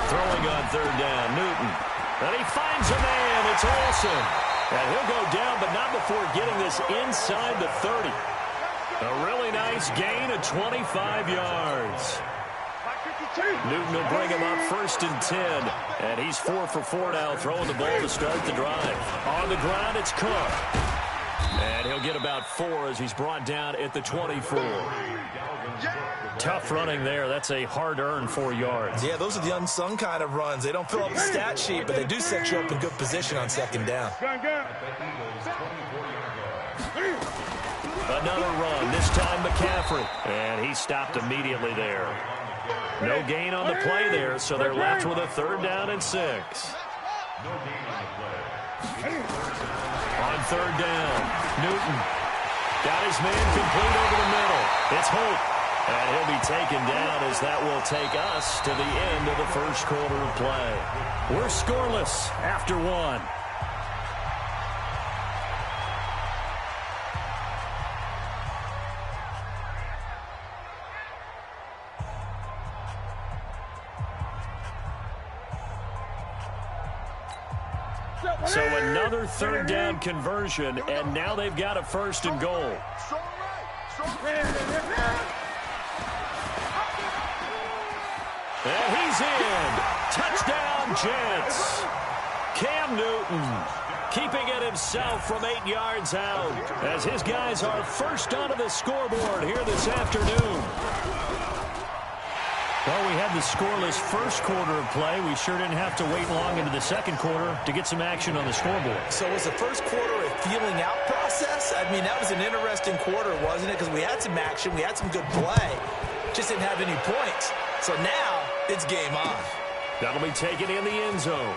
Speaker 1: Throwing on 3rd down, Newton. And he finds a man. It's Olsen. And he'll go down, but not before getting this inside the 30. A really nice gain of 25 yards. Newton will bring him up 1st and 10. And he's 4 for 4 now, throwing the ball to start the drive. On the ground, it's Cook. And he'll get about 4 as he's brought down at the 24. Tough running there. That's a hard-earned 4 yards.
Speaker 2: Yeah, those are the unsung kind of runs. They don't fill up the stat sheet, but they do set you up in good position on 2nd down.
Speaker 1: Another run, this time McCaffrey. And he stopped immediately there. No gain on the play there, so they're left with a 3rd down and 6.
Speaker 4: No gain on the play.
Speaker 1: On 3rd down, Newton got his man complete over the middle. It's Holt, and he'll be taken down as that will take us to the end of the first quarter of play. We're scoreless after 1. So another 3rd down conversion, and now they've got a 1st and goal. And he's in. Touchdown, Jets. Cam Newton keeping it himself from 8 yards out as his guys are first onto the scoreboard here this afternoon. Well, we had the scoreless first quarter of play. We sure didn't have to wait long into the second quarter to get some action on the scoreboard.
Speaker 2: So was the first quarter a feeling out process? I mean, that was an interesting quarter, wasn't it? Because we had some action, we had some good play, just didn't have any points. So now it's game on.
Speaker 1: That'll be taken in the end zone.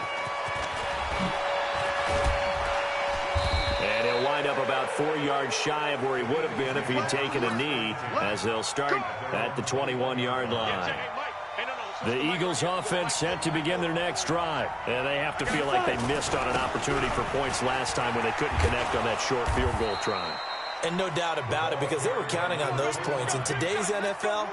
Speaker 1: And he'll wind up about 4 yards shy of where he would have been if he had taken a knee, as they'll start at the 21-yard line. The Eagles offense set to begin their next drive. And they have to feel like they missed on an opportunity for points last time when they couldn't connect on that short field goal try.
Speaker 2: And no doubt about it, because they were counting on those points. In today's NFL,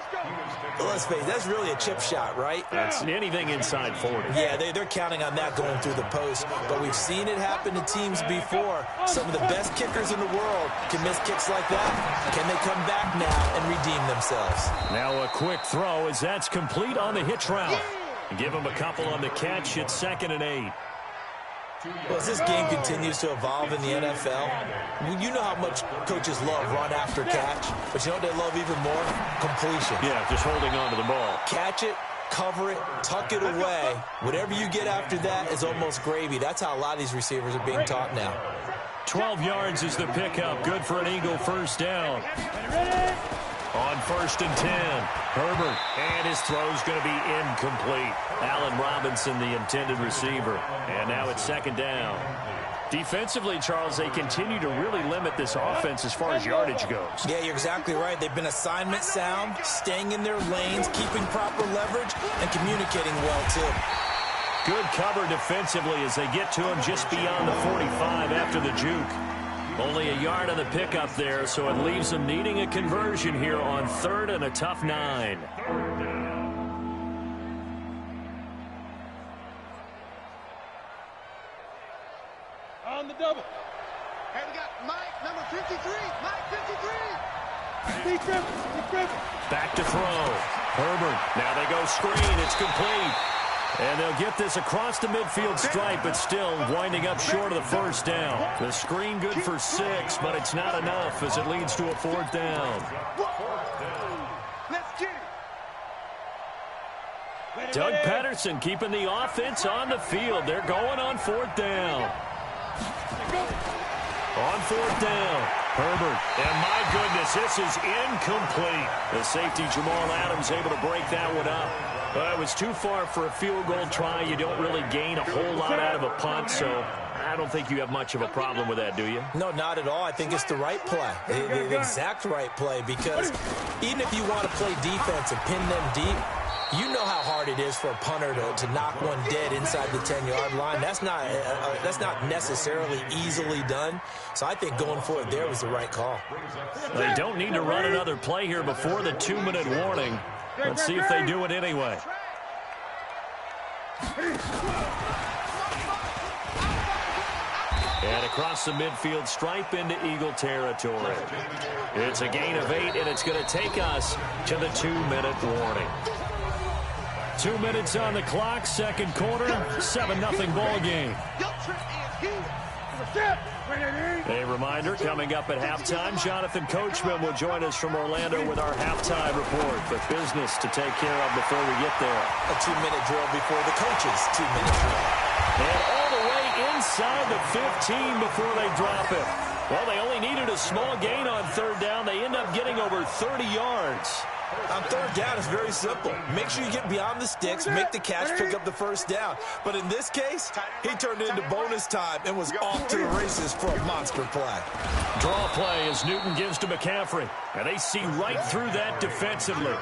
Speaker 2: let's face it, that's really a chip shot, right?
Speaker 1: That's anything inside 40.
Speaker 2: Yeah, they're counting on that going through the post. But we've seen it happen to teams before. Some of the best kickers in the world can miss kicks like that. Can they come back now and redeem themselves?
Speaker 1: Now a quick throw as that's complete on the hitch route. Give them a couple on the catch. It's 2nd and 8.
Speaker 2: Well, as this game continues to evolve in the NFL, you know how much coaches love run after catch, but you know what they love even more? Completion.
Speaker 1: Yeah, just holding on to the ball.
Speaker 2: Catch it, cover it, tuck it away. Whatever you get after that is almost gravy. That's how a lot of these receivers are being taught now.
Speaker 1: 12 yards is the pickup. Good for an Eagle first down. On 1st and 10, Herbert, and his throw's going to be incomplete. Allen Robinson, the intended receiver. And now it's 2nd down. Defensively, Charles, they continue to really limit this offense as far as yardage goes.
Speaker 2: Yeah, you're exactly right. They've been assignment sound, staying in their lanes, keeping proper leverage, and communicating well, too.
Speaker 1: Good cover defensively as they get to him just beyond the 45 after the juke. Only a yard on the pickup there, so it leaves them needing a conversion here on 3rd and a tough 9.
Speaker 3: On the double. Hey, we got Mike, number 53. Mike, 53.
Speaker 1: Back to throw. Herbert. Now they go screen. It's complete. And they'll get this across the midfield stripe, but still winding up short of the 1st down. The screen good for 6, but it's not enough as it leads to a 4th down.
Speaker 3: Let's get it.
Speaker 1: Doug Patterson keeping the offense on the field. They're going on 4th down. On 4th down, Herbert. And my goodness, this is incomplete. The safety, Jamal Adams, able to break that one up. It was too far for a field goal try. You don't really gain a whole lot out of a punt, so I don't think you have much of a problem with that, do you?
Speaker 2: No, not at all. I think it's the right play, the exact right play, because even if you want to play defense and pin them deep, you know how hard it is for a punter to knock one dead inside the 10-yard line. That's not necessarily easily done. So I think going for it there was the right call.
Speaker 1: They don't need to run another play here before the 2-minute warning. Let's see if they do it anyway. And across the midfield stripe into Eagle territory. It's a gain of 8, and it's going to take us to the 2-minute warning. 2 minutes on the clock, second quarter, 7-0 ball game. A reminder, coming up at halftime, Jonathan Coachman will join us from Orlando with our halftime report. But business to take care of before we get there.
Speaker 2: A 2-minute drill before the coach's 2-minute drill.
Speaker 1: And all the way inside the 15 before they drop it. Well, they only needed a small gain on third down. They end up getting over 30 yards.
Speaker 2: On third down, it's very simple. Make sure you get beyond the sticks, make the catch, pick up the first down. But in this case, he turned into bonus time and was off to the races for a monster play.
Speaker 1: Draw play as Newton gives to McCaffrey. And they see right through that defensively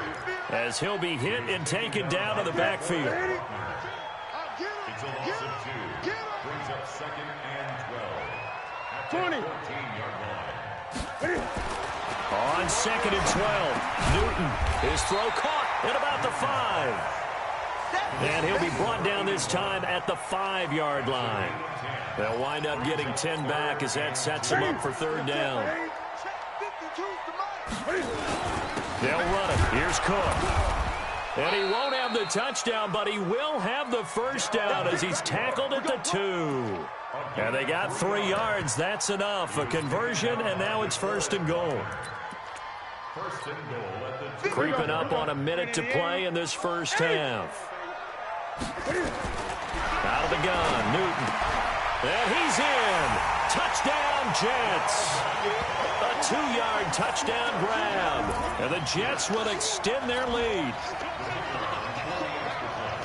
Speaker 1: as he'll be hit and taken down in the backfield.
Speaker 4: It's a loss of 2. Brings up 2nd and 12.
Speaker 3: 20.
Speaker 4: 14-yard line.
Speaker 1: On 2nd and 12, Newton, his throw caught at about the 5. And he'll be brought down this time at the 5-yard line. They'll wind up getting 10 back as that sets them up for third down. They'll run it. Here's Cook. And he won't have the touchdown, but he will have the first down as he's tackled at the 2. And they got 3 yards. That's enough. A conversion, and now it's 1st and goal.
Speaker 4: First and goal at the 2.
Speaker 1: Creeping up on a minute to play in this first half. Out of the gun, Newton. And he's in. Touchdown, Jets. A 2-yard touchdown grab. And the Jets will extend their lead.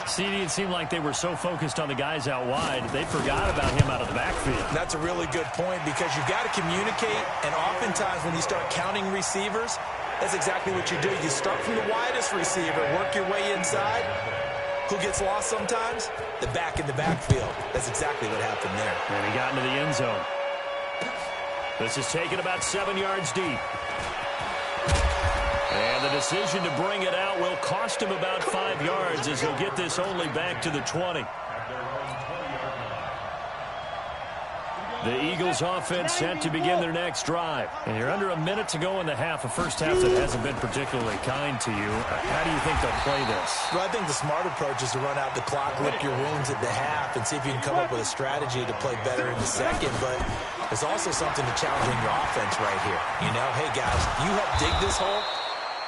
Speaker 1: CD, it seemed like they were so focused on the guys out wide, they forgot about him out of the backfield.
Speaker 2: That's a really good point because you've got to communicate, and oftentimes when you start counting receivers, that's exactly what you do. You start from the widest receiver, work your way inside. Who gets lost sometimes? The back in the backfield. That's exactly what happened there.
Speaker 1: And he got into the end zone. This is taken about 7 yards deep. And the decision to bring it out will cost him about 5 yards as he'll get this only back to the 20. The Eagles offense set to begin their next drive. And you're under a minute to go in the half, a first half that hasn't been particularly kind to you. How do you think they'll play this?
Speaker 2: Well, I think the smart approach is to run out the clock, lick your wounds at the half, and see if you can come up with a strategy to play better in the second. But there's also something to challenging your offense right here. You know, hey, guys, you help dig this hole.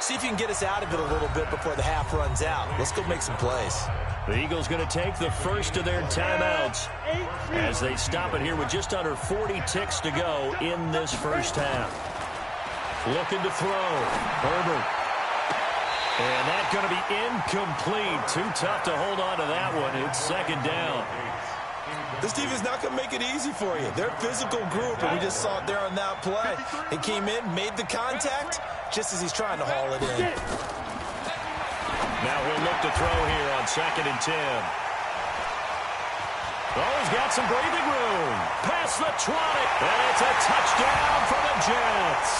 Speaker 2: See if you can get us out of it a little bit before the half runs out. Let's go make some plays.
Speaker 1: The Eagles going to take the first of their timeouts as they stop it here with just under 40 ticks to go in this first half. Looking to throw. Herbert. And that's going to be incomplete. Too tough to hold on to that one. It's 2nd down.
Speaker 2: This team is not going to make it easy for you. They're a physical group, and we just saw it there on that play. He came in, made the contact, just as he's trying to haul it in.
Speaker 1: Now he'll look to throw here on 2nd and 10. Oh, he's got some breathing room. Past the 20. And it's a touchdown for the Jets.